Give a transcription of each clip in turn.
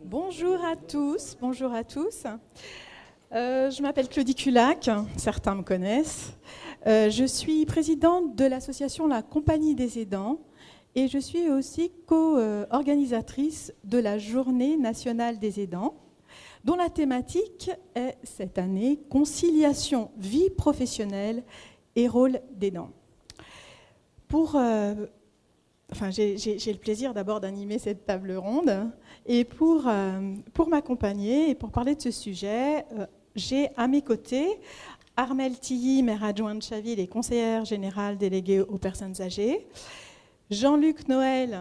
Bonjour à tous, bonjour à tous. Je m'appelle Claudie Culac, certains me connaissent. Je suis présidente de l'association La Compagnie des Aidants et je suis aussi co-organisatrice de la Journée nationale des aidants, dont la thématique est cette année « Conciliation vie professionnelle et rôle d'aidant ». J'ai le plaisir d'abord d'animer cette table ronde et pour m'accompagner et pour parler de ce sujet, j'ai à mes côtés Armelle Tilly, maire adjointe de Chaville et conseillère générale déléguée aux personnes âgées, Jean-Luc Noël,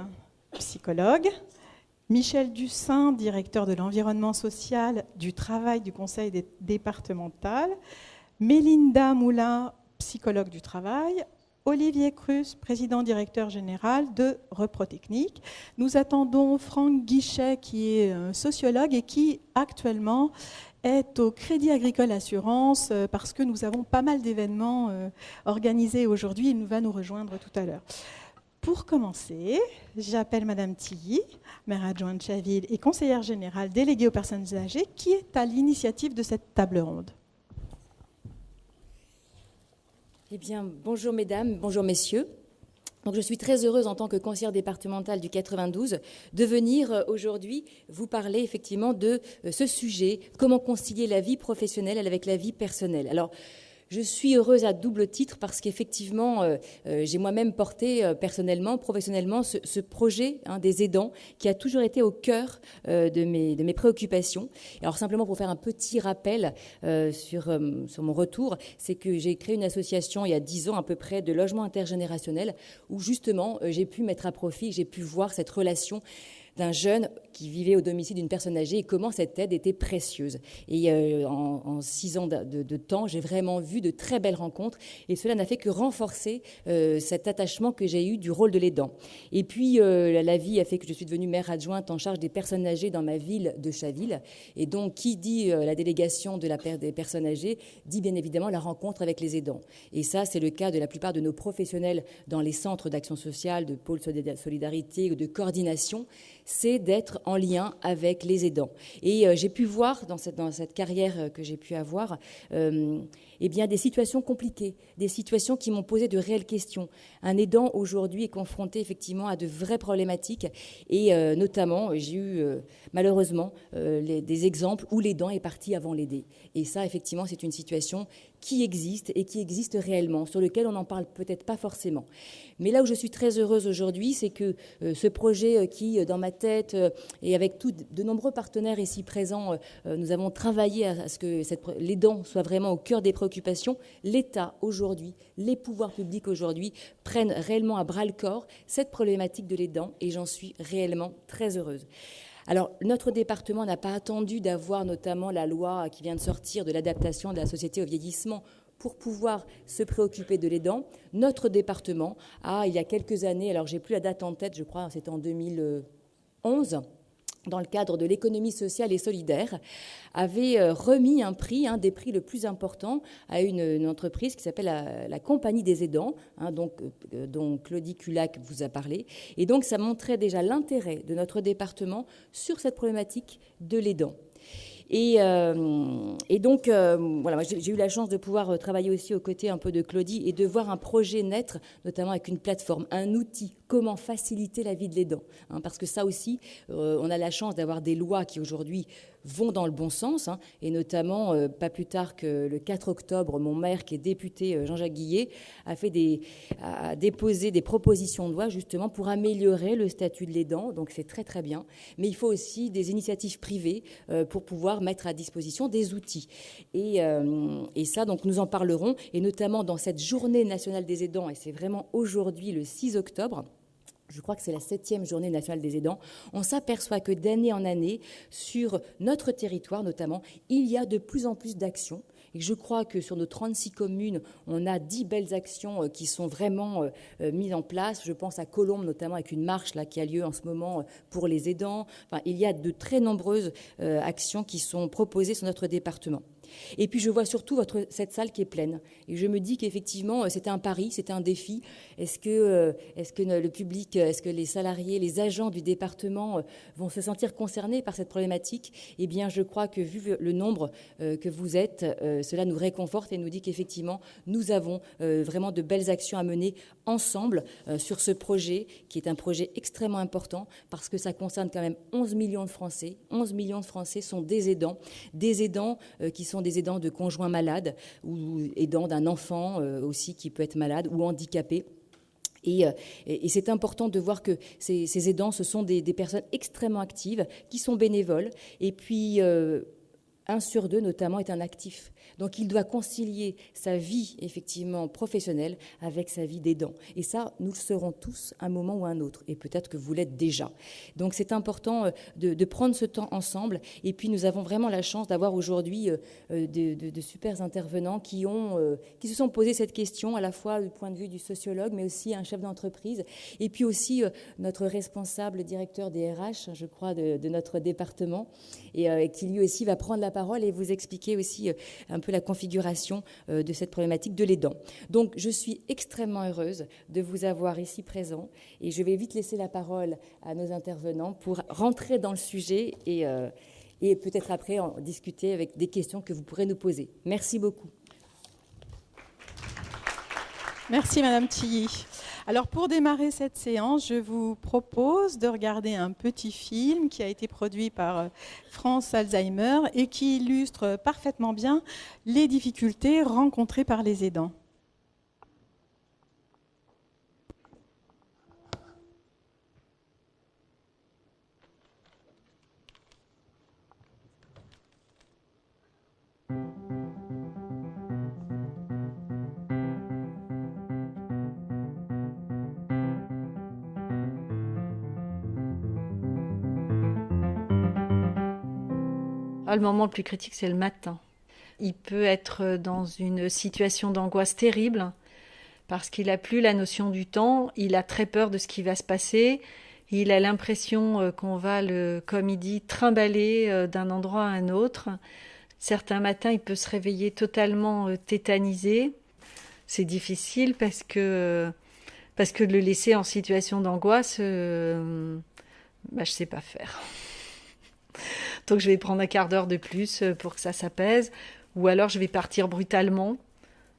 psychologue, Michel Dussin, directeur de l'environnement social, du travail du conseil départemental, Mélinda Moulin, psychologue du travail, Olivier Crus, président-directeur général de Reprotechnique. Nous attendons Franck Guichet, qui est sociologue et qui, actuellement, est au Crédit Agricole Assurance parce que nous avons pas mal d'événements organisés aujourd'hui. Il va nous rejoindre tout à l'heure. Pour commencer, j'appelle Madame Tilly, maire adjointe de Chaville et conseillère générale déléguée aux personnes âgées, qui est à l'initiative de cette table ronde. Eh bien, bonjour mesdames, bonjour messieurs. Donc, je suis très heureuse en tant que conseillère départementale du 92 de venir aujourd'hui vous parler effectivement de ce sujet, comment concilier la vie professionnelle avec la vie personnelle. Alors, je suis heureuse à double titre parce qu'effectivement, j'ai moi-même porté personnellement, professionnellement, ce projet des aidants qui a toujours été au cœur de mes préoccupations. Alors simplement pour faire un petit rappel sur mon retour, c'est que j'ai créé une association il y a 10 ans à peu près de logement intergénérationnel où justement j'ai pu mettre à profit, j'ai pu voir cette relation d'un jeune qui vivait au domicile d'une personne âgée et comment cette aide était précieuse. Et en 6 ans de temps, j'ai vraiment vu de très belles rencontres et cela n'a fait que renforcer cet attachement que j'ai eu du rôle de l'aidant. Et puis, la vie a fait que je suis devenue maire adjointe en charge des personnes âgées dans ma ville de Chaville. Et donc, qui dit la délégation des personnes âgées, dit bien évidemment la rencontre avec les aidants. Et ça, c'est le cas de la plupart de nos professionnels dans les centres d'action sociale, de pôle solidarité ou de coordination, c'est d'être en lien avec les aidants. Et j'ai pu voir dans cette carrière que j'ai pu avoir des situations compliquées, des situations qui m'ont posé de réelles questions. Un aidant aujourd'hui est confronté effectivement à de vraies problématiques et notamment j'ai eu malheureusement des exemples où l'aidant est parti avant l'aider. Et ça effectivement c'est une situation qui existe et qui existe réellement, sur lequel on n'en parle peut-être pas forcément. Mais là où je suis très heureuse aujourd'hui, c'est que ce projet qui, dans ma tête, et avec de nombreux partenaires ici présents, nous avons travaillé à ce que l'aidant soit vraiment au cœur des préoccupations. L'État aujourd'hui, les pouvoirs publics aujourd'hui, prennent réellement à bras-le-corps cette problématique de l'aidant et j'en suis réellement très heureuse. Alors, notre département n'a pas attendu d'avoir notamment la loi qui vient de sortir de l'adaptation de la société au vieillissement pour pouvoir se préoccuper de l'aidant. Notre département a, il y a quelques années, alors j'ai plus la date en tête, je crois c'était en 2011, dans le cadre de l'économie sociale et solidaire, avait remis un prix, un des prix le plus importants, à une entreprise qui s'appelle la Compagnie des Aidants, dont Claudie Culac vous a parlé. Et donc, ça montrait déjà l'intérêt de notre département sur cette problématique de l'aidant. Et donc, voilà, j'ai eu la chance de pouvoir travailler aussi aux côtés un peu de Claudie et de voir un projet naître, notamment avec une plateforme, un outil, comment faciliter la vie de l'aidant. Parce que ça aussi, on a la chance d'avoir des lois qui aujourd'hui vont dans le bon sens, et notamment, pas plus tard que le 4 octobre, mon maire, qui est député Jean-Jacques Guillet, a déposé des propositions de loi justement pour améliorer le statut de l'aidant, donc c'est très très bien, mais il faut aussi des initiatives privées pour pouvoir mettre à disposition des outils. Et ça, donc nous en parlerons, et notamment dans cette journée nationale des aidants, et c'est vraiment aujourd'hui le 6 octobre, je crois que c'est la 7e journée nationale des aidants, on s'aperçoit que d'année en année, sur notre territoire notamment, il y a de plus en plus d'actions. Et je crois que sur nos 36 communes, on a 10 belles actions qui sont vraiment mises en place. Je pense à Colombes notamment, avec une marche là, qui a lieu en ce moment pour les aidants. Enfin, il y a de très nombreuses actions qui sont proposées sur notre département. Et puis je vois surtout cette salle qui est pleine. Et je me dis qu'effectivement, c'était un pari, c'était un défi. Est-ce que le public, est-ce que les salariés, les agents du département vont se sentir concernés par cette problématique? Eh bien, je crois que vu le nombre que vous êtes, cela nous réconforte et nous dit qu'effectivement, nous avons vraiment de belles actions à mener ensemble sur ce projet, qui est un projet extrêmement important parce que ça concerne quand même 11 millions de Français. 11 millions de Français sont des aidants qui sont des aidants de conjoints malades ou aidants d'un enfant aussi qui peut être malade ou handicapé. Et c'est important de voir que ces aidants, ce sont des personnes extrêmement actives qui sont bénévoles. Et puis, 1 sur 2, notamment, est un actif. Donc, il doit concilier sa vie, effectivement, professionnelle avec sa vie d'aidant. Et ça, nous le serons tous à un moment ou à un autre. Et peut-être que vous l'êtes déjà. Donc, c'est important de prendre ce temps ensemble. Et puis, nous avons vraiment la chance d'avoir aujourd'hui de super intervenants qui se sont posés cette question, à la fois du point de vue du sociologue, mais aussi un chef d'entreprise. Et puis aussi, notre responsable directeur des RH, je crois, de notre département, et qui lui aussi va prendre la parole et vous expliquer aussi un peu la configuration de cette problématique de l'aidant. Donc, je suis extrêmement heureuse de vous avoir ici présent et je vais vite laisser la parole à nos intervenants pour rentrer dans le sujet et peut-être après en discuter avec des questions que vous pourrez nous poser. Merci beaucoup. Merci Madame Tilly. Alors pour démarrer cette séance, je vous propose de regarder un petit film qui a été produit par France Alzheimer et qui illustre parfaitement bien les difficultés rencontrées par les aidants. Le moment le plus critique, c'est le matin. Il peut être dans une situation d'angoisse terrible parce qu'il n'a plus la notion du temps, il a très peur de ce qui va se passer, il a l'impression qu'on va comme il dit, trimballer d'un endroit à un autre. Certains matins, il peut se réveiller totalement tétanisé. C'est difficile parce que le laisser en situation d'angoisse, je ne sais pas faire. Donc je vais prendre un quart d'heure de plus pour que ça s'apaise, ou alors je vais partir brutalement,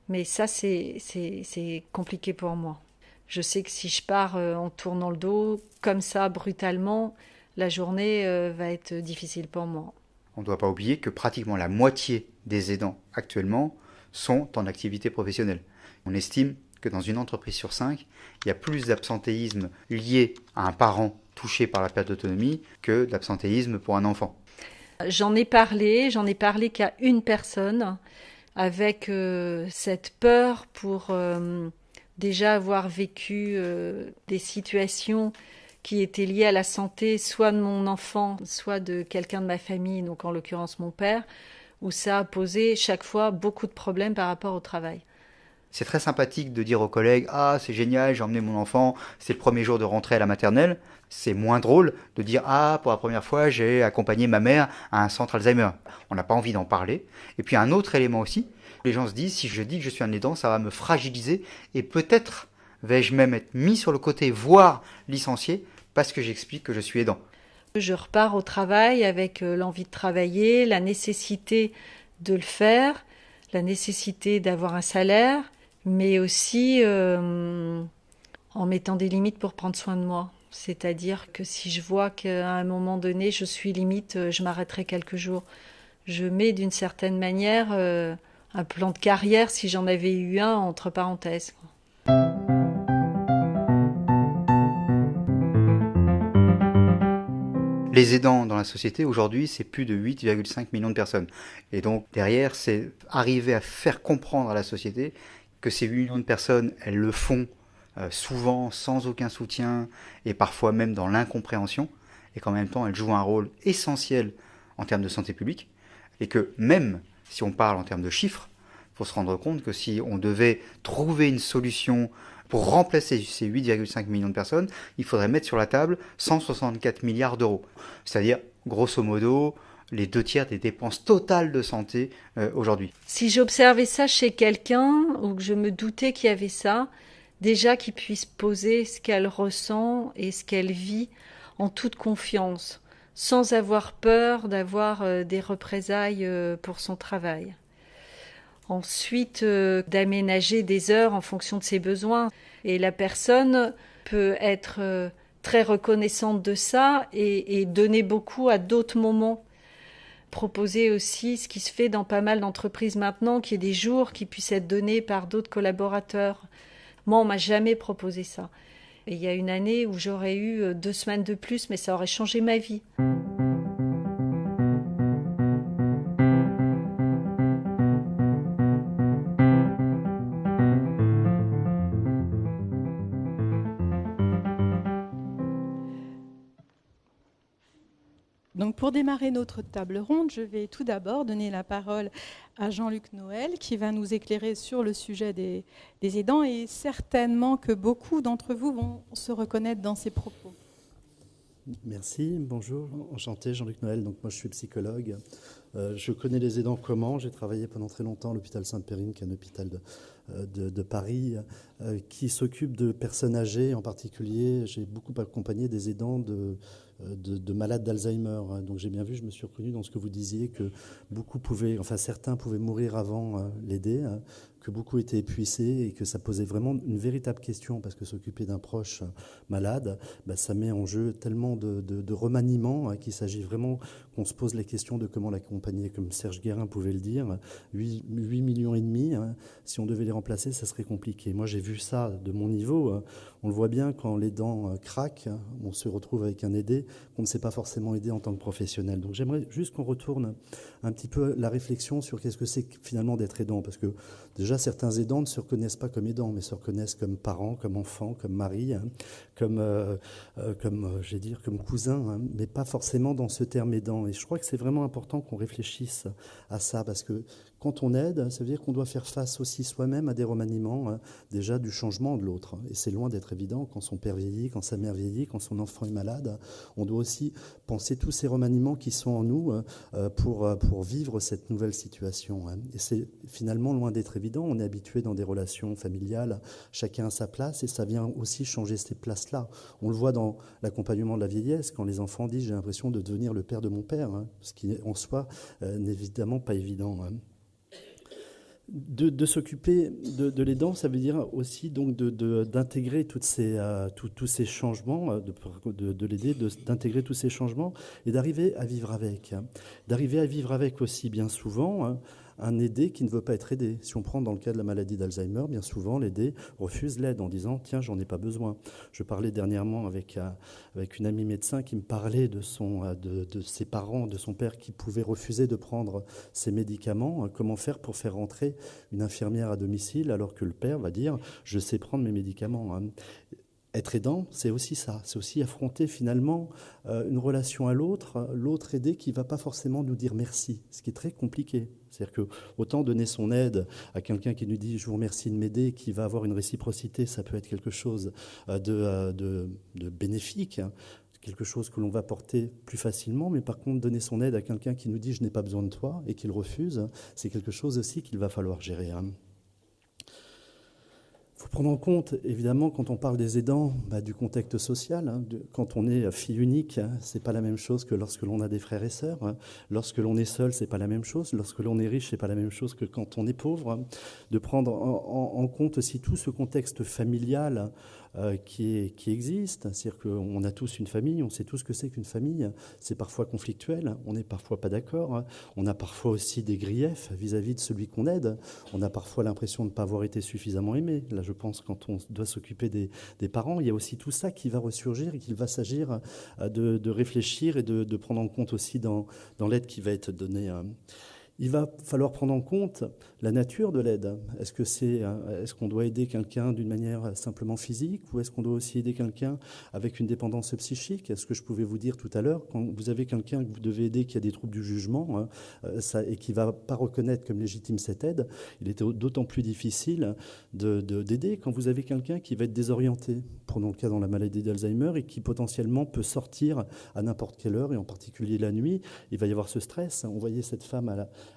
mais ça c'est compliqué pour moi. Je sais que si je pars en tournant le dos, comme ça, brutalement, la journée va être difficile pour moi. On ne doit pas oublier que pratiquement la moitié des aidants actuellement sont en activité professionnelle. On estime que dans une entreprise sur 5, il y a plus d'absentéisme lié à un parent touché par la perte d'autonomie que d'absentéisme pour un enfant. J'en ai parlé qu'à une personne avec cette peur pour déjà avoir vécu des situations qui étaient liées à la santé, soit de mon enfant, soit de quelqu'un de ma famille, donc en l'occurrence mon père, où ça a posé chaque fois beaucoup de problèmes par rapport au travail. C'est très sympathique de dire aux collègues « Ah, c'est génial, j'ai emmené mon enfant, c'est le premier jour de rentrée à la maternelle ». C'est moins drôle de dire « Ah, pour la première fois, j'ai accompagné ma mère à un centre Alzheimer ». On n'a pas envie d'en parler. Et puis un autre élément aussi, les gens se disent « Si je dis que je suis un aidant, ça va me fragiliser et peut-être vais-je même être mis sur le côté, voire licencié, parce que j'explique que je suis aidant ». Je repars au travail avec l'envie de travailler, la nécessité de le faire, la nécessité d'avoir un salaire, mais aussi en mettant des limites pour prendre soin de moi. C'est-à-dire que si je vois qu'à un moment donné, je suis limite, je m'arrêterai quelques jours. Je mets d'une certaine manière un plan de carrière, si j'en avais eu un, entre parenthèses. Les aidants dans la société, aujourd'hui, c'est plus de 8,5 millions de personnes. Et donc, derrière, c'est arriver à faire comprendre à la société que ces 8 millions de personnes, elles le font souvent sans aucun soutien et parfois même dans l'incompréhension, et qu'en même temps, elles jouent un rôle essentiel en termes de santé publique, et que même si on parle en termes de chiffres, il faut se rendre compte que si on devait trouver une solution pour remplacer ces 8,5 millions de personnes, il faudrait mettre sur la table 164 milliards d'euros. C'est-à-dire, grosso modo, les 2/3 des dépenses totales de santé aujourd'hui. Si j'observais ça chez quelqu'un, ou que je me doutais qu'il y avait ça, déjà qu'il puisse poser ce qu'elle ressent et ce qu'elle vit en toute confiance, sans avoir peur d'avoir des représailles pour son travail. Ensuite, d'aménager des heures en fonction de ses besoins. Et la personne peut être très reconnaissante de ça et donner beaucoup à d'autres moments. Proposer aussi ce qui se fait dans pas mal d'entreprises maintenant, qu'il y ait des jours qui puissent être donnés par d'autres collaborateurs. Moi, on m'a jamais proposé ça. Et il y a une année où j'aurais eu 2 semaines de plus, mais ça aurait changé ma vie. Donc pour démarrer notre table ronde, je vais tout d'abord donner la parole à Jean-Luc Noël qui va nous éclairer sur le sujet des aidants et certainement que beaucoup d'entre vous vont se reconnaître dans ses propos. Merci, bonjour, enchanté, Jean-Luc Noël. Donc moi je suis psychologue. Je connais les aidants comment. J'ai travaillé pendant très longtemps à l'hôpital Sainte-Périne, qui est un hôpital de Paris, qui s'occupe de personnes âgées en particulier. J'ai beaucoup accompagné des aidants de malades d'Alzheimer. Donc j'ai bien vu, je me suis reconnu dans ce que vous disiez, que certains pouvaient mourir avant l'aider, que beaucoup étaient épuisés et que ça posait vraiment une véritable question, parce que s'occuper d'un proche malade, ça met en jeu tellement de remaniements qu'il s'agit vraiment qu'on se pose la question de comment l'accompagner. Comme Serge Guérin pouvait le dire, 8,5 millions, si on devait les remplacer, ça serait compliqué. Moi j'ai vu ça de mon niveau, on le voit bien quand les dents craquent, on se retrouve avec un aidé qu'on ne sait pas forcément aider en tant que professionnel. Donc j'aimerais juste qu'on retourne un petit peu la réflexion sur qu'est-ce que c'est finalement d'être aidant, parce que déjà certains aidants ne se reconnaissent pas comme aidants, mais se reconnaissent comme parents, comme enfants, comme mari, comme cousin, mais pas forcément dans ce terme aidant. Et je crois que c'est vraiment important qu'on réfléchisse à ça, parce que quand on aide, ça veut dire qu'on doit faire face aussi soi-même à des remaniements, déjà du changement de l'autre. Et c'est loin d'être évident quand son père vieillit, quand sa mère vieillit, quand son enfant est malade. On doit aussi penser tous ces remaniements qui sont en nous pour vivre cette nouvelle situation. Et c'est finalement loin d'être évident. On est habitué dans des relations familiales, chacun à sa place, et ça vient aussi changer ces places-là. On le voit dans l'accompagnement de la vieillesse, quand les enfants disent « j'ai l'impression de devenir le père de mon père », ce qui en soi n'est évidemment pas évident. De s'occuper de l'aidant, ça veut dire aussi donc d'intégrer tous ces changements, de l'aider, d'intégrer tous ces changements et d'arriver à vivre avec. D'arriver à vivre avec aussi bien souvent un aidé qui ne veut pas être aidé. Si on prend dans le cas de la maladie d'Alzheimer, bien souvent l'aidé refuse l'aide en disant « tiens, j'en ai pas besoin ». Je parlais dernièrement avec une amie médecin qui me parlait de ses parents, de son père qui pouvait refuser de prendre ses médicaments. Comment faire pour faire rentrer une infirmière à domicile alors que le père va dire « je sais prendre mes médicaments ». Être aidant, c'est aussi ça, c'est aussi affronter finalement une relation à l'autre aidé qui ne va pas forcément nous dire merci, ce qui est très compliqué. C'est-à-dire que autant donner son aide à quelqu'un qui nous dit « je vous remercie de m'aider », qui va avoir une réciprocité, ça peut être quelque chose de bénéfique, quelque chose que l'on va porter plus facilement, mais par contre donner son aide à quelqu'un qui nous dit « je n'ai pas besoin de toi » et qu'il refuse, c'est quelque chose aussi qu'il va falloir gérer. Il faut prendre en compte, évidemment, quand on parle des aidants, du contexte social. Quand on est fille unique, c'est pas la même chose que lorsque l'on a des frères et sœurs. Lorsque l'on est seul, c'est pas la même chose. Lorsque l'on est riche, c'est pas la même chose que quand on est pauvre. De prendre en compte aussi tout ce contexte familial qui existe. C'est-à-dire qu'on a tous une famille, on sait tous ce que c'est qu'une famille. C'est parfois conflictuel, on n'est parfois pas d'accord. On a parfois aussi des griefs vis-à-vis de celui qu'on aide. On a parfois l'impression de ne pas avoir été suffisamment aimé. Là, je pense, quand on doit s'occuper des parents, il y a aussi tout ça qui va ressurgir et qu'il va s'agir de réfléchir et de prendre en compte aussi dans l'aide qui va être donnée. Il va falloir prendre en compte la nature de l'aide. Est-ce qu'on doit aider quelqu'un d'une manière simplement physique ou est-ce qu'on doit aussi aider quelqu'un avec une dépendance psychique? Est-ce que je pouvais vous dire tout à l'heure, quand vous avez quelqu'un que vous devez aider qui a des troubles du jugement et qui ne va pas reconnaître comme légitime cette aide, il était d'autant plus difficile d'aider quand vous avez quelqu'un qui va être désorienté, prenons le cas dans la maladie d'Alzheimer, et qui potentiellement peut sortir à n'importe quelle heure, et en particulier la nuit. Il va y avoir ce stress. On voyait cette femme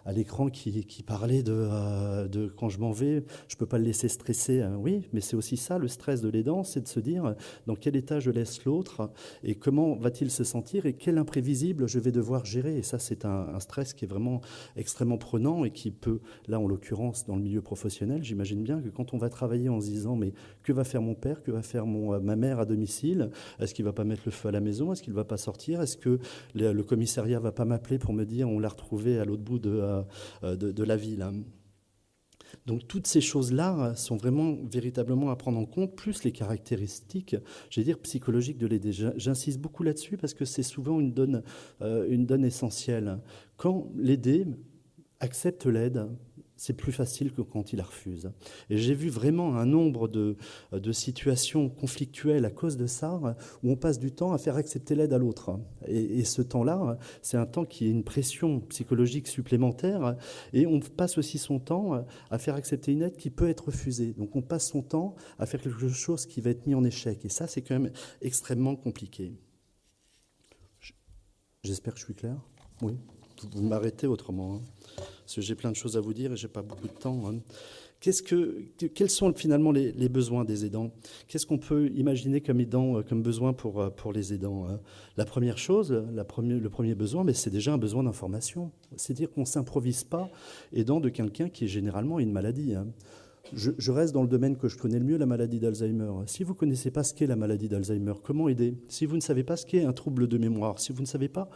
à l'écran qui parlait de quand je m'en vais, je ne peux pas le laisser stresser. Oui, mais c'est aussi ça, le stress de l'aidant, c'est de se dire dans quel état je laisse l'autre et comment va-t-il se sentir et quel imprévisible je vais devoir gérer. Et ça, c'est un stress qui est vraiment extrêmement prenant et qui peut, là en l'occurrence, dans le milieu professionnel, j'imagine bien que quand on va travailler en se disant mais que va faire mon père, que va faire ma mère à domicile, est-ce qu'il ne va pas mettre le feu à la maison, est-ce qu'il ne va pas sortir, est-ce que le commissariat ne va pas m'appeler pour me dire on l'a retrouvé à l'autre bout de la ville. Donc toutes ces choses-là sont vraiment véritablement à prendre en compte, plus les caractéristiques, j'allais dire, psychologiques de l'aider. J'insiste beaucoup là-dessus parce que c'est souvent une donne essentielle. Quand l'aidé accepte l'aide, c'est plus facile que quand il la refuse. Et j'ai vu vraiment un nombre de situations conflictuelles à cause de ça, où on passe du temps à faire accepter l'aide à l'autre. Et ce temps-là, c'est un temps qui est une pression psychologique supplémentaire, et on passe aussi son temps à faire accepter une aide qui peut être refusée. Donc on passe son temps à faire quelque chose qui va être mis en échec. Et ça, c'est quand même extrêmement compliqué. J'espère que je suis clair. Oui. Vous m'arrêtez autrement, parce que j'ai plein de choses à vous dire et je n'ai pas beaucoup de temps. Quels sont finalement les besoins des aidants? Qu'est-ce qu'on peut imaginer comme besoin pour les aidants? La première chose, le premier besoin, c'est déjà un besoin d'information. C'est-à-dire qu'on ne s'improvise pas aidant de quelqu'un qui est généralement une maladie. Je reste dans le domaine que je connais le mieux, la maladie d'Alzheimer. Si vous ne connaissez pas ce qu'est la maladie d'Alzheimer, comment aider? Si vous ne savez pas ce qu'est un trouble de mémoire, si vous ne savez pas...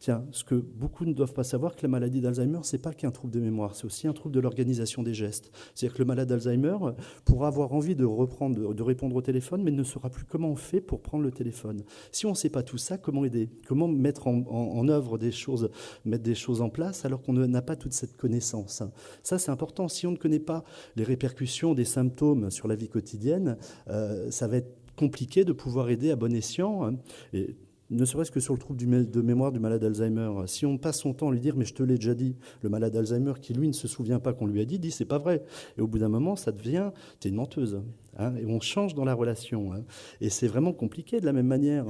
Tiens, ce que beaucoup ne doivent pas savoir, que la maladie d'Alzheimer, ce n'est pas qu'un trouble de mémoire, c'est aussi un trouble de l'organisation des gestes. C'est-à-dire que le malade d'Alzheimer pourra avoir envie de répondre au téléphone, mais ne saura plus comment on fait pour prendre le téléphone. Si on ne sait pas tout ça, comment aider? Comment mettre en œuvre des choses, mettre des choses en place alors qu'on n'a pas toute cette connaissance? Ça, c'est important. Si on ne connaît pas les répercussions des symptômes sur la vie quotidienne, ça va être compliqué de pouvoir aider à bon escient. Et ne serait-ce que sur le trouble de mémoire du malade d'Alzheimer. Si on passe son temps à lui dire « mais je te l'ai déjà dit », le malade d'Alzheimer qui, lui, ne se souvient pas qu'on lui a dit « c'est pas vrai ». Et au bout d'un moment, ça devient « t'es une menteuse ». Et on change dans la relation. Et c'est vraiment compliqué de la même manière.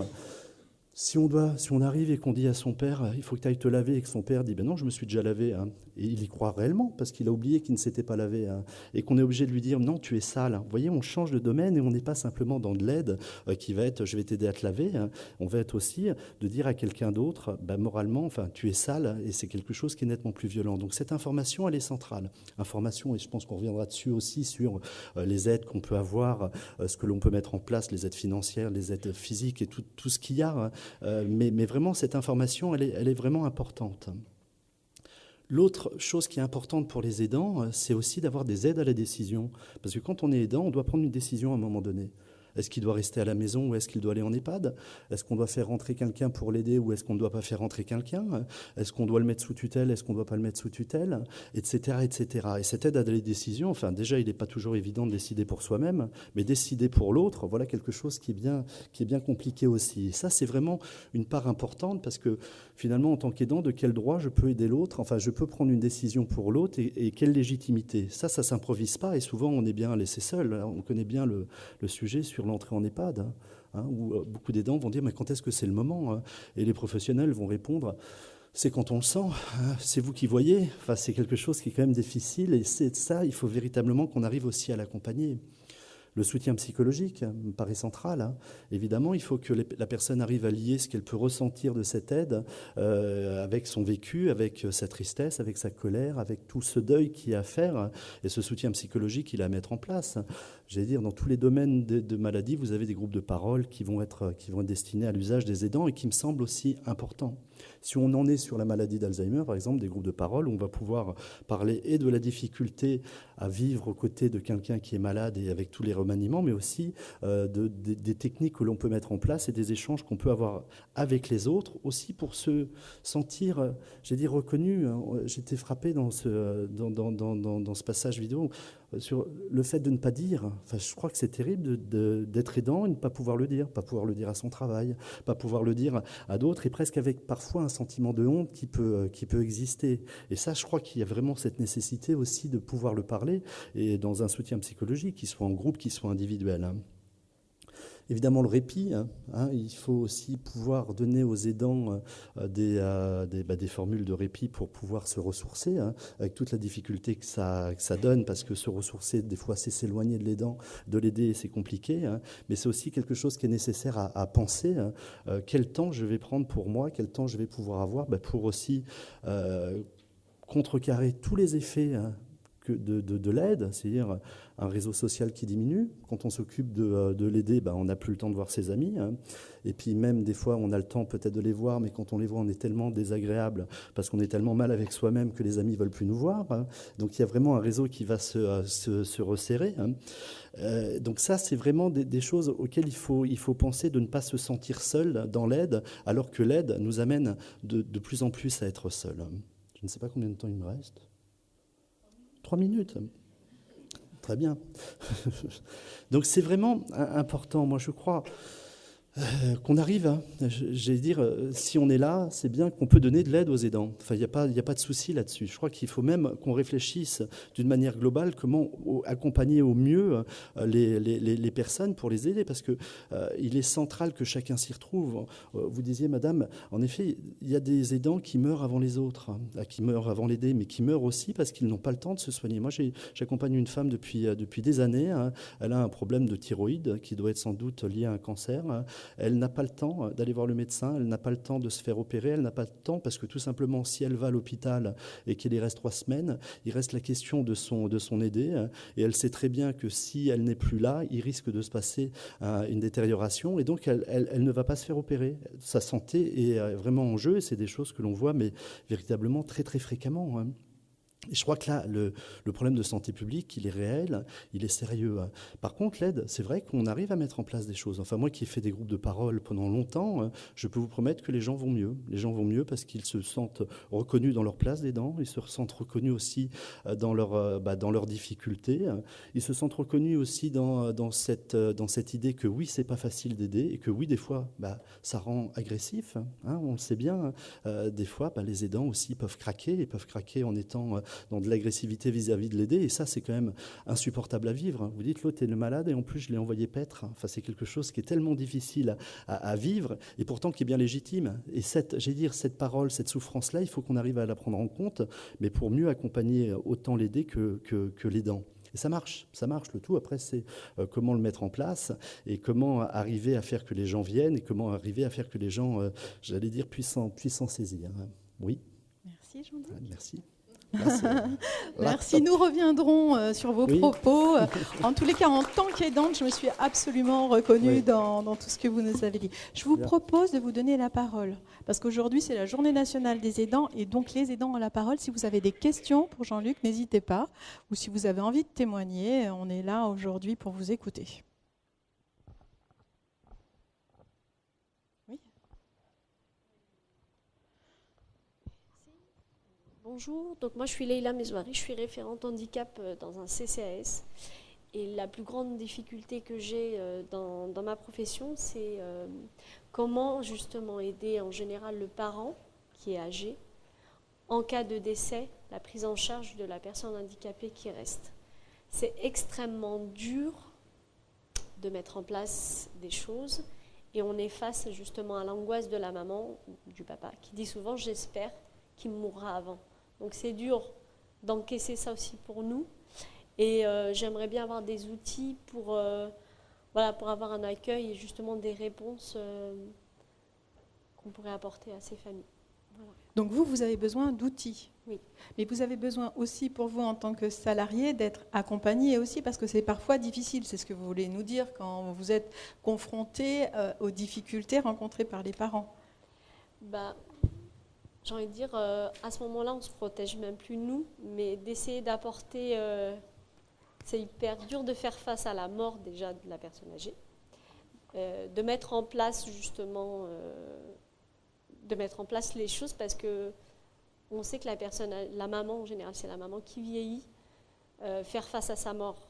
Si on arrive et qu'on dit à son père « il faut que tu ailles te laver » et que son père dit « ben non, je me suis déjà lavé », et il y croit réellement parce qu'il a oublié qu'il ne s'était pas lavé, et qu'on est obligé de lui dire « non, tu es sale ». Vous voyez, on change de domaine et on n'est pas simplement dans de l'aide qui va être « je vais t'aider à te laver ». On va être aussi de dire à quelqu'un d'autre « moralement, tu es sale » et c'est quelque chose qui est nettement plus violent. Donc cette information, elle est centrale. Information, et je pense qu'on reviendra dessus aussi sur les aides qu'on peut avoir, ce que l'on peut mettre en place, les aides financières, les aides physiques et tout ce qu'il y a. Mais vraiment, cette information, elle est vraiment importante. L'autre chose qui est importante pour les aidants, c'est aussi d'avoir des aides à la décision. Parce que quand on est aidant, on doit prendre une décision à un moment donné. Est-ce qu'il doit rester à la maison ou est-ce qu'il doit aller en EHPAD? Est-ce qu'on doit faire rentrer quelqu'un pour l'aider ou est-ce qu'on ne doit pas faire rentrer quelqu'un? Est-ce qu'on doit le mettre sous tutelle? Est-ce qu'on ne doit pas le mettre sous tutelle? Etc., etc. Et cette aide à la décision, déjà, il n'est pas toujours évident de décider pour soi-même, mais décider pour l'autre, voilà quelque chose qui est bien compliqué aussi. Et ça, c'est vraiment une part importante parce que finalement, en tant qu'aidant, de quel droit je peux aider l'autre? Je peux prendre une décision pour l'autre et quelle légitimité? Ça ne s'improvise pas et souvent, on est bien laissé seul. On connaît bien le sujet sur l'entrée en EHPAD, où beaucoup d'aidants vont dire « mais quand est-ce que c'est le moment ?» Et les professionnels vont répondre « c'est quand on le sent, c'est vous qui voyez ». C'est quelque chose qui est quand même difficile et c'est ça, il faut véritablement qu'on arrive aussi à l'accompagner. Le soutien psychologique me paraît central. Évidemment, il faut que la personne arrive à lier ce qu'elle peut ressentir de cette aide avec son vécu, avec sa tristesse, avec sa colère, avec tout ce deuil qu'il y a à faire. Et ce soutien psychologique, il est à mettre en place. J'allais dire, dans tous les domaines de maladie, vous avez des groupes de parole qui vont être destinés à l'usage des aidants et qui me semblent aussi importants. Si on en est sur la maladie d'Alzheimer, par exemple, des groupes de parole, où on va pouvoir parler et de la difficulté à vivre aux côtés de quelqu'un qui est malade et avec tous les remaniements, mais aussi des techniques que l'on peut mettre en place et des échanges qu'on peut avoir avec les autres, aussi pour se sentir, j'ai dit, reconnu. J'étais frappé dans ce passage vidéo sur le fait de ne pas dire. Enfin, je crois que c'est terrible d'être aidant et de ne pas pouvoir le dire à son travail, pas pouvoir le dire à d'autres, et presque avec parfois un sentiment de honte qui peut exister. Et ça, je crois qu'il y a vraiment cette nécessité aussi de pouvoir le parler, et dans un soutien psychologique, qu'il soit en groupe, qu'il soit individuel. Évidemment, le répit, il faut aussi pouvoir donner aux aidants des formules de répit pour pouvoir se ressourcer, avec toute la difficulté que ça donne, parce que se ressourcer, des fois, c'est s'éloigner de l'aidant, de l'aider, c'est compliqué, mais c'est aussi quelque chose qui est nécessaire à penser. Quel temps je vais prendre pour moi, quel temps je vais pouvoir avoir pour aussi contrecarrer tous les effets de l'aide, c'est-à-dire un réseau social qui diminue. Quand on s'occupe de l'aider, on n'a plus le temps de voir ses amis. Et puis même, des fois, on a le temps peut-être de les voir, mais quand on les voit, on est tellement désagréable, parce qu'on est tellement mal avec soi-même que les amis ne veulent plus nous voir. Donc il y a vraiment un réseau qui va se resserrer. Donc ça, c'est vraiment des choses auxquelles il faut penser, de ne pas se sentir seul dans l'aide, alors que l'aide nous amène de plus en plus à être seul. Je ne sais pas combien de temps il me reste. 3 minutes. Très bien. Donc c'est vraiment important, moi je crois, qu'on arrive, j'allais dire, si on est là, c'est bien qu'on peut donner de l'aide aux aidants. Enfin, il n'y a pas de souci là-dessus. Je crois qu'il faut même qu'on réfléchisse d'une manière globale comment accompagner au mieux les personnes pour les aider, parce que il est central que chacun s'y retrouve. Vous disiez, madame, en effet, il y a des aidants qui meurent avant les autres, qui meurent avant l'aider, mais qui meurent aussi parce qu'ils n'ont pas le temps de se soigner. Moi, j'accompagne une femme depuis des années. Elle a un problème de thyroïde qui doit être sans doute lié à un cancer. Elle n'a pas le temps d'aller voir le médecin, elle n'a pas le temps de se faire opérer, elle n'a pas le temps parce que tout simplement, si elle va à l'hôpital et qu'il y reste 3 semaines, il reste la question de son aidé, et elle sait très bien que si elle n'est plus là, il risque de se passer une détérioration, et donc elle ne va pas se faire opérer. Sa santé est vraiment en jeu, et c'est des choses que l'on voit, mais véritablement très très fréquemment. Et je crois que là, le problème de santé publique, il est réel, il est sérieux. Par contre, l'aide, c'est vrai qu'on arrive à mettre en place des choses. Enfin, moi qui ai fait des groupes de parole pendant longtemps, je peux vous promettre que les gens vont mieux. Les gens vont mieux parce qu'ils se sentent reconnus dans leur place d'aidant, ils se sentent reconnus aussi dans leurs difficultés. Ils se sentent reconnus aussi dans cette idée que oui, c'est pas facile d'aider, et que oui, des fois, ça rend agressif. On le sait bien. Des fois, les aidants aussi peuvent craquer en étant dans de l'agressivité vis-à-vis de l'aider, et ça, c'est quand même insupportable à vivre. Vous dites, l'autre est le malade, et en plus, je l'ai envoyé paître. Enfin, c'est quelque chose qui est tellement difficile à vivre, et pourtant qui est bien légitime. Et cette parole, cette souffrance-là, il faut qu'on arrive à la prendre en compte, mais pour mieux accompagner autant l'aider que l'aidant. Et ça marche. Le tout, après, c'est comment le mettre en place, et comment arriver à faire que les gens viennent, et comment arriver à faire que les gens, puissent s'en saisir. Oui. Merci, Jean-Luc. Merci. Merci. Nous reviendrons sur vos propos. En tous les cas, en tant qu'aidante, je me suis absolument reconnue dans tout ce que vous nous avez dit. Je vous propose de vous donner la parole, parce qu'aujourd'hui, c'est la Journée nationale des aidants, et donc les aidants ont la parole. Si vous avez des questions pour Jean-Luc, n'hésitez pas. Ou si vous avez envie de témoigner, on est là aujourd'hui pour vous écouter. Bonjour, donc moi je suis Leïla Mezouari, je suis référente handicap dans un CCAS, et la plus grande difficulté que j'ai dans ma profession, c'est comment justement aider en général le parent qui est âgé en cas de décès, la prise en charge de la personne handicapée qui reste. C'est extrêmement dur de mettre en place des choses, et on est face justement à l'angoisse de la maman ou du papa qui dit souvent « j'espère qu'il mourra avant ». Donc c'est dur d'encaisser ça aussi pour nous, et j'aimerais bien avoir des outils pour avoir un accueil et justement des réponses qu'on pourrait apporter à ces familles. Voilà. Donc vous avez besoin d'outils. Oui. Mais vous avez besoin aussi, pour vous en tant que salarié, d'être accompagné aussi, parce que c'est parfois difficile. C'est ce que vous voulez nous dire quand vous êtes confronté aux difficultés rencontrées par les parents. j'ai envie de dire, à ce moment-là, on ne se protège même plus nous, mais d'essayer d'apporter... c'est hyper dur de faire face à la mort déjà de la personne âgée, de mettre en place justement, de mettre en place les choses parce que on sait que la maman en général, c'est la maman qui vieillit, faire face à sa mort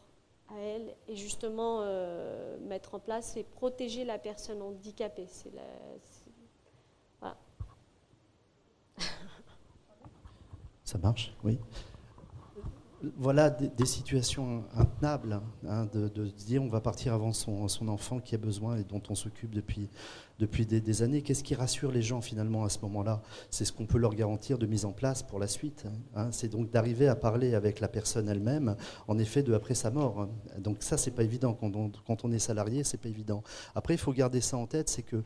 à elle et justement mettre en place et protéger la personne handicapée. Voilà. Ça marche, oui. Voilà des situations intenables, hein, de se dire on va partir avant son enfant qui a besoin et dont on s'occupe depuis des années. Qu'est-ce qui rassure les gens finalement à ce moment-là? C'est ce qu'on peut leur garantir de mise en place pour la suite. Hein. C'est donc d'arriver à parler avec la personne elle-même, en effet, après sa mort. Donc ça, c'est pas évident. Quand on est salarié, c'est pas évident. Après, il faut garder ça en tête, c'est que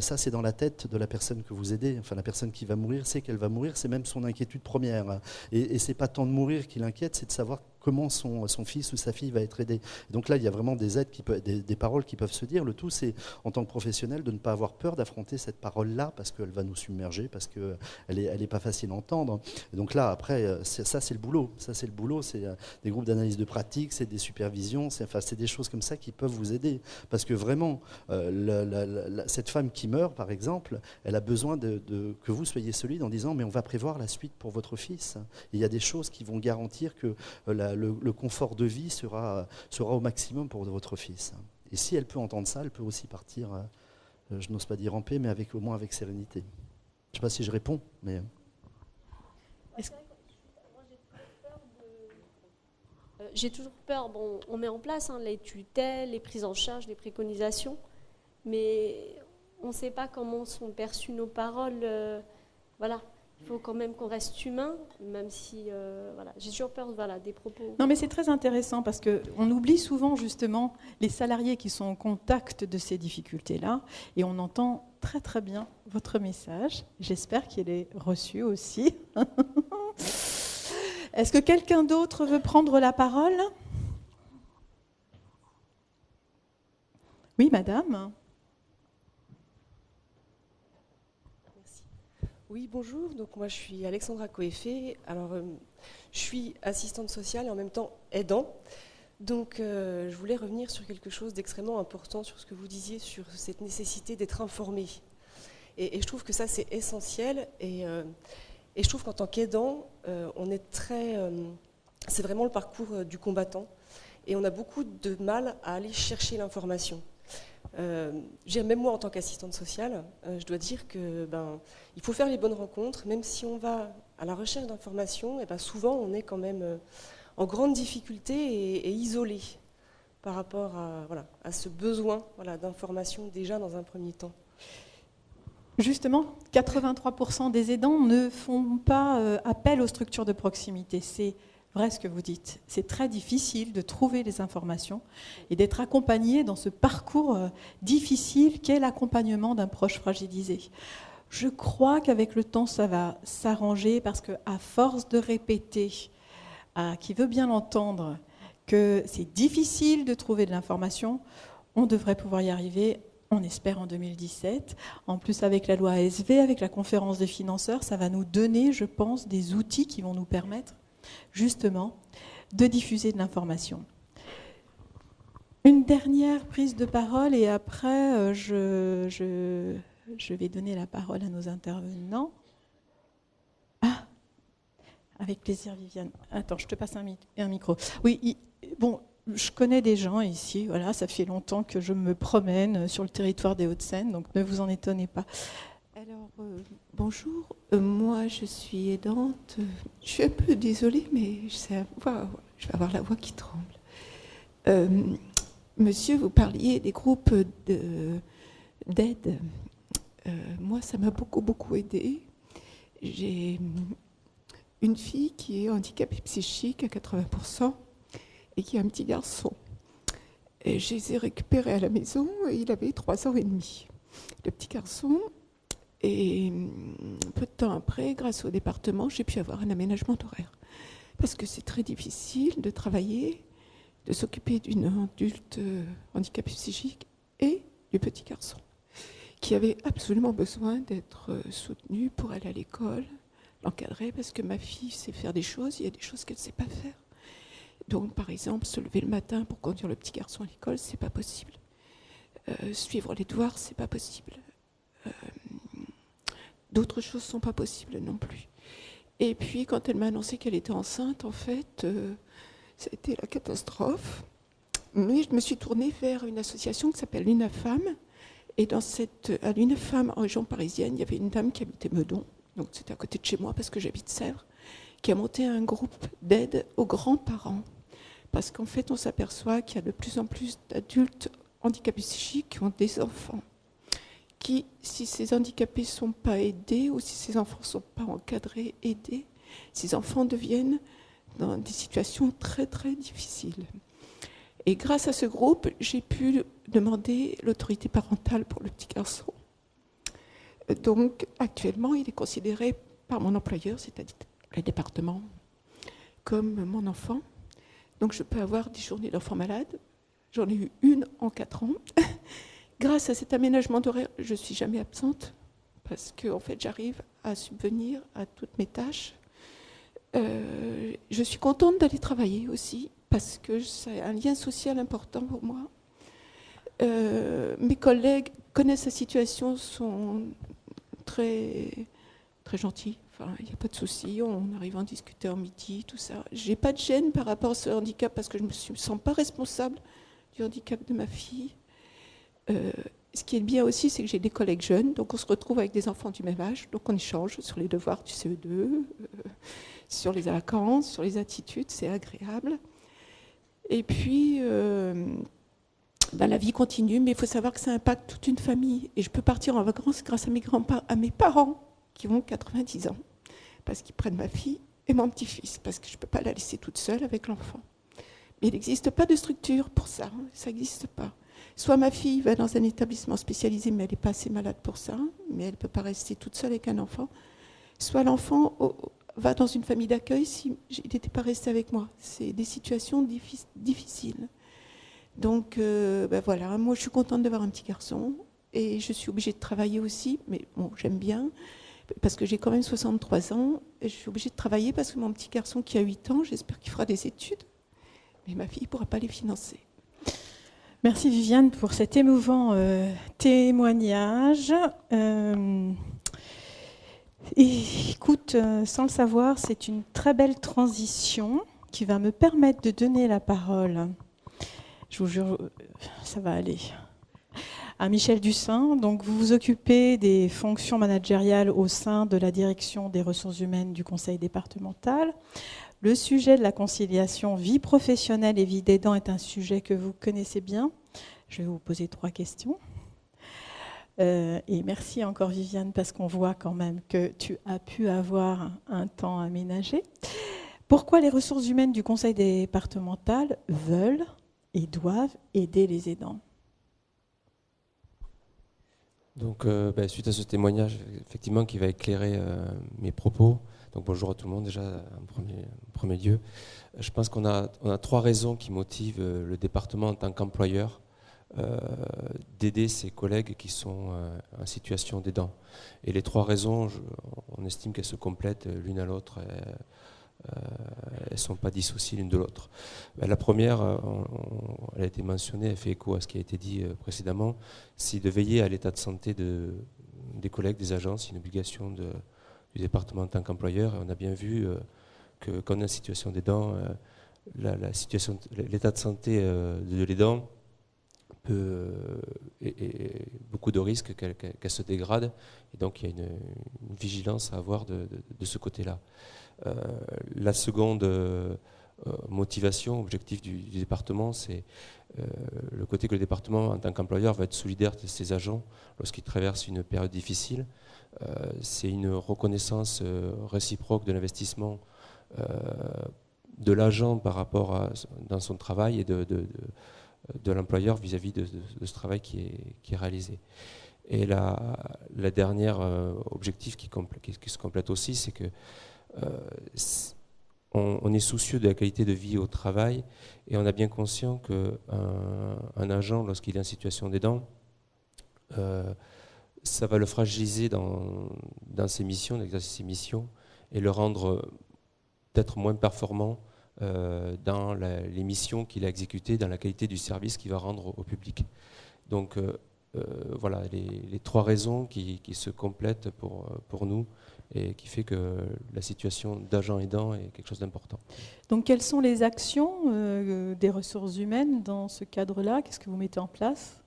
ça, c'est dans la tête de la personne que vous aidez. Enfin, la personne qui va mourir sait qu'elle va mourir, c'est même son inquiétude première. Et c'est pas tant de mourir qui l'inquiète, c'est de savoir comment son fils ou sa fille va être aidé. Et donc là, il y a vraiment des aides, des paroles qui peuvent se dire. Le tout, c'est, en tant que professionnel, de ne pas avoir peur d'affronter cette parole-là, parce qu'elle va nous submerger, parce qu'elle n'est pas facile à entendre. Et donc là, après, ça, c'est le boulot. Ça, c'est le boulot. C'est des groupes d'analyse de pratique, c'est des supervisions, c'est des choses comme ça qui peuvent vous aider. Parce que vraiment, cette femme qui meurt, par exemple, elle a besoin que vous soyez solide en disant, mais on va prévoir la suite pour votre fils. Et il y a des choses qui vont garantir que le confort de vie sera au maximum pour votre fils. Et si elle peut entendre ça, elle peut aussi partir, je n'ose pas dire en paix, mais au moins avec sérénité. Je ne sais pas si je réponds, mais... J'ai toujours peur, bon, on met en place les tutelles, les prises en charge, les préconisations, mais on ne sait pas comment sont perçues nos paroles. Voilà. Il faut quand même qu'on reste humain, même si, voilà, j'ai toujours peur, des propos. Non, mais c'est très intéressant parce qu'on oublie souvent justement les salariés qui sont en contact de ces difficultés-là et on entend très très bien votre message. J'espère qu'il est reçu aussi. Est-ce que quelqu'un d'autre veut prendre la parole? Oui, madame. Oui, bonjour. Donc moi, je suis Alexandra Coeffé. Alors, je suis assistante sociale et en même temps aidant. Donc, je voulais revenir sur quelque chose d'extrêmement important, sur ce que vous disiez, sur cette nécessité d'être informé. Et je trouve que ça, c'est essentiel. Et je trouve qu'en tant qu'aidant, on est c'est vraiment le parcours du combattant. Et on a beaucoup de mal à aller chercher l'information. Même moi en tant qu'assistante sociale, je dois dire que il faut faire les bonnes rencontres, même si on va à la recherche d'informations, et souvent on est quand même en grande difficulté et isolé par rapport à ce besoin d'information déjà dans un premier temps. Justement, 83% des aidants ne font pas appel aux structures de proximité. C'est vrai ce que vous dites. C'est très difficile de trouver les informations et d'être accompagné dans ce parcours difficile qu'est l'accompagnement d'un proche fragilisé. Je crois qu'avec le temps, ça va s'arranger parce qu'à force de répéter à qui veut bien l'entendre que c'est difficile de trouver de l'information, on devrait pouvoir y arriver, on espère, en 2017. En plus, avec la loi ASV, avec la conférence des financeurs, ça va nous donner, je pense, des outils qui vont nous permettre justement de diffuser de l'information. Une dernière prise de parole et après je vais donner la parole à nos intervenants. Ah, avec plaisir, Viviane. Attends, je te passe un micro. Oui, bon, je connais des gens ici, voilà, ça fait longtemps que je me promène sur le territoire des Hauts-de-Seine, donc ne vous en étonnez pas. Alors, bonjour, moi je suis aidante, je suis un peu désolée, mais je vais avoir la voix qui tremble. Monsieur, vous parliez des groupes d'aide. Moi, ça m'a beaucoup aidé. J'ai une fille qui est handicapée psychique à 80% et qui a un petit garçon. Et je les ai récupérés à la maison et il avait 3 ans et demi. Le petit garçon... Et peu de temps après, grâce au département, j'ai pu avoir un aménagement d'horaire. Parce que c'est très difficile de travailler, de s'occuper d'une adulte handicapée psychique et du petit garçon, qui avait absolument besoin d'être soutenue pour aller à l'école, l'encadrer, parce que ma fille sait faire des choses, il y a des choses qu'elle ne sait pas faire. Donc, par exemple, se lever le matin pour conduire le petit garçon à l'école, c'est pas possible. Suivre les devoirs, c'est pas possible. D'autres choses sont pas possibles non plus. Et puis, quand elle m'a annoncé qu'elle était enceinte, en fait, ça a été la catastrophe. Mais je me suis tournée vers une association qui s'appelle l'UNAFAM. Et à l'UNAFAM, en région parisienne, il y avait une dame qui habitait Meudon, donc c'était à côté de chez moi parce que j'habite Sèvres, qui a monté un groupe d'aide aux grands-parents. Parce qu'en fait, on s'aperçoit qu'il y a de plus en plus d'adultes handicapés psychiques qui ont des enfants, qui, si ces handicapés ne sont pas aidés ou si ces enfants ne sont pas encadrés, aidés, ces enfants deviennent dans des situations très très difficiles. Et grâce à ce groupe, j'ai pu demander l'autorité parentale pour le petit garçon. Donc actuellement, il est considéré par mon employeur, c'est-à-dire le département, comme mon enfant. Donc je peux avoir des journées d'enfants malades. J'en ai eu une en 4 ans. Grâce à cet aménagement d'horaire, je ne suis jamais absente parce que en fait, j'arrive à subvenir à toutes mes tâches. Je suis contente d'aller travailler aussi parce que c'est un lien social important pour moi. Mes collègues connaissent la situation, sont très, très gentils. Enfin, il n'y a pas de souci, on arrive à en discuter en midi, tout ça. Je n'ai pas de gêne par rapport à ce handicap parce que je ne me sens pas responsable du handicap de ma fille. Ce qui est bien aussi, c'est que j'ai des collègues jeunes, donc on se retrouve avec des enfants du même âge, donc on échange sur les devoirs du CE2, sur les vacances, sur les attitudes, c'est agréable. Et puis, la vie continue, mais il faut savoir que ça impacte toute une famille. Et je peux partir en vacances grâce à mes parents, qui ont 90 ans, parce qu'ils prennent ma fille et mon petit-fils, parce que je ne peux pas la laisser toute seule avec l'enfant. Mais il n'existe pas de structure pour ça, ça n'existe pas. Soit ma fille va dans un établissement spécialisé, mais elle n'est pas assez malade pour ça, mais elle ne peut pas rester toute seule avec un enfant. Soit l'enfant va dans une famille d'accueil s'il n'était pas resté avec moi. C'est des situations difficiles. Donc voilà, moi je suis contente d'avoir un petit garçon et je suis obligée de travailler aussi, mais bon, j'aime bien, parce que j'ai quand même 63 ans, et je suis obligée de travailler parce que mon petit garçon qui a 8 ans, j'espère qu'il fera des études, mais ma fille ne pourra pas les financer. Merci Viviane pour cet émouvant témoignage. Écoute, sans le savoir, c'est une très belle transition qui va me permettre de donner la parole, je vous jure, ça va aller, à Michel Dussin. Donc, vous vous occupez des fonctions managériales au sein de la direction des ressources humaines du conseil départemental. Le sujet de la conciliation vie professionnelle et vie d'aidant est un sujet que vous connaissez bien. Je vais vous poser 3 questions. Et merci encore Viviane, parce qu'on voit quand même que tu as pu avoir un temps aménagé. Pourquoi les ressources humaines du conseil départemental veulent et doivent aider les aidants ? Donc, suite à ce témoignage, effectivement, qui va éclairer mes propos. Donc bonjour à tout le monde déjà en premier lieu. Je pense qu'on a 3 raisons qui motivent le département en tant qu'employeur d'aider ses collègues qui sont en situation d'aidant. Et les 3 raisons, on estime qu'elles se complètent l'une à l'autre. Elles ne sont pas dissociées l'une de l'autre. La première, elle a été mentionnée, elle fait écho à ce qui a été dit précédemment, c'est de veiller à l'état de santé des collègues, des agents. C'est une obligation du département en tant qu'employeur. On a bien vu que quand on est en situation d'aidant, l'état de santé de l'aidant et beaucoup de risques qu'elle se dégrade. Et donc il y a une vigilance à avoir de ce côté-là. La seconde motivation, objectif du département, c'est le côté que le département, en tant qu'employeur, va être solidaire de ses agents lorsqu'ils traversent une période difficile. C'est une reconnaissance réciproque de l'investissement de l'agent par rapport dans son travail et de l'employeur vis-à-vis de ce travail qui est réalisé. Et la dernière objectif qui se complète aussi, c'est que on est soucieux de la qualité de vie au travail et on a bien conscient qu'un agent, lorsqu'il est en situation d'aidant, ça va le fragiliser dans ses missions, d'exercer ses missions, et le rendre peut-être moins performant dans les missions qu'il a exécutées, dans la qualité du service qu'il va rendre au public. Donc voilà les trois raisons qui se complètent pour nous et qui fait que la situation d'agent aidant est quelque chose d'important. Donc quelles sont les actions des ressources humaines dans ce cadre-là? Qu'est-ce que vous mettez en place?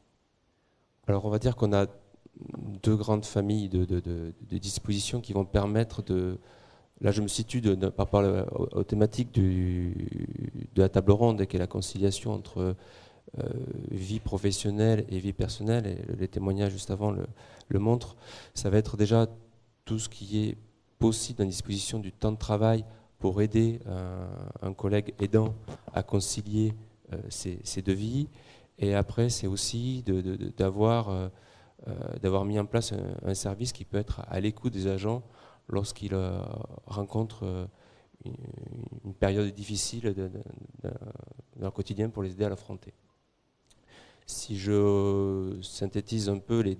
Alors on va dire qu'on a deux grandes familles de dispositions qui vont permettre de... Là je me situe par rapport aux thématiques de la table ronde, qui est la conciliation entre vie professionnelle et vie personnelle, et les témoignages juste avant le montrent. Ça va être déjà tout ce qui est possible à disposition du temps de travail pour aider un collègue aidant à concilier ces deux vies. Et après, c'est aussi d'avoir mis en place un service qui peut être à l'écoute des agents lorsqu'ils rencontrent une période difficile dans leur quotidien pour les aider à l'affronter. Si je synthétise un peu les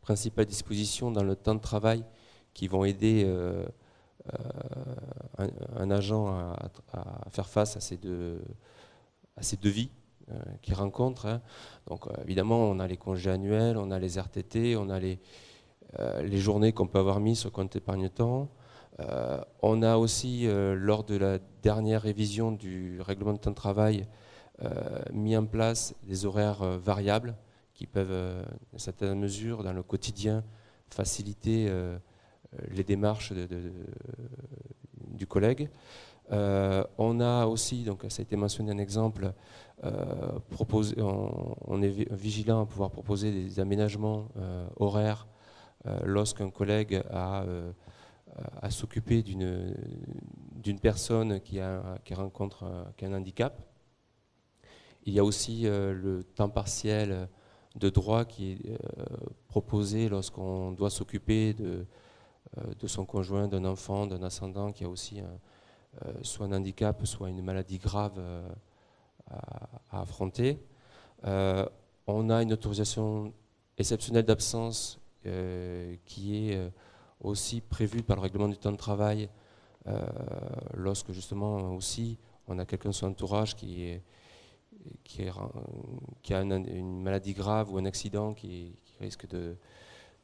principales dispositions dans le temps de travail qui vont aider un agent à faire face à ces deux vies qu'il rencontre. Hein. Donc évidemment, on a les congés annuels, on a les RTT, on a les journées qu'on peut avoir mises sur compte épargne-temps. On a aussi, lors de la dernière révision du règlement de temps de travail, mis en place des horaires variables qui peuvent, dans certaines mesures, dans le quotidien, faciliter les démarches du collègue. On a aussi, donc ça a été mentionné un exemple, on est vigilant à pouvoir proposer des aménagements horaires lorsqu'un collègue a à s'occuper d'une personne qui rencontre un handicap. Il y a aussi le temps partiel de droit qui est proposé lorsqu'on doit s'occuper de son conjoint, d'un enfant, d'un ascendant qui a aussi soit un handicap, soit une maladie grave à affronter. On a une autorisation exceptionnelle d'absence qui est aussi prévue par le règlement du temps de travail lorsque justement aussi on a quelqu'un de son entourage qui a une maladie grave ou un accident qui risque de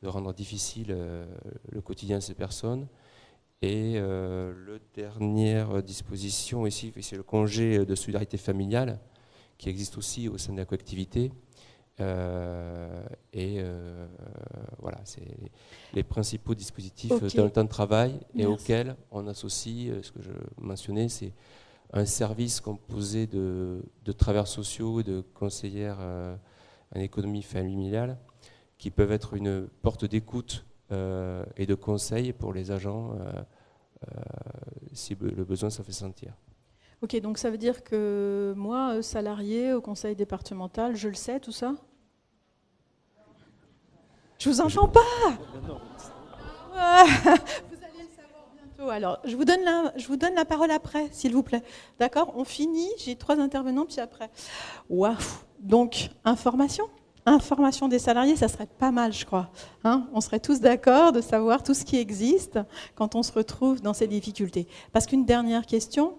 rendre difficile le quotidien de ces personnes. Et la dernière disposition ici, c'est le congé de solidarité familiale qui existe aussi au sein de la collectivité. Voilà, c'est les principaux dispositifs dans le temps de travail. Et auxquels on associe, ce que je mentionnais, c'est un service composé de travailleurs sociaux et de conseillères en économie familiale qui peuvent être une porte d'écoute et de conseil pour les agents si le besoin se fait sentir. Ok, donc ça veut dire que moi, salarié au conseil départemental, je le sais tout ça? Je vous entends pas. Vous allez le savoir bientôt. Alors, je vous donne la parole après, s'il vous plaît. D'accord? On finit, j'ai 3 intervenants, puis après. Waouh! Donc, information des salariés, ça serait pas mal, je crois. Hein, on serait tous d'accord de savoir tout ce qui existe quand on se retrouve dans ces difficultés. Parce qu'une dernière question,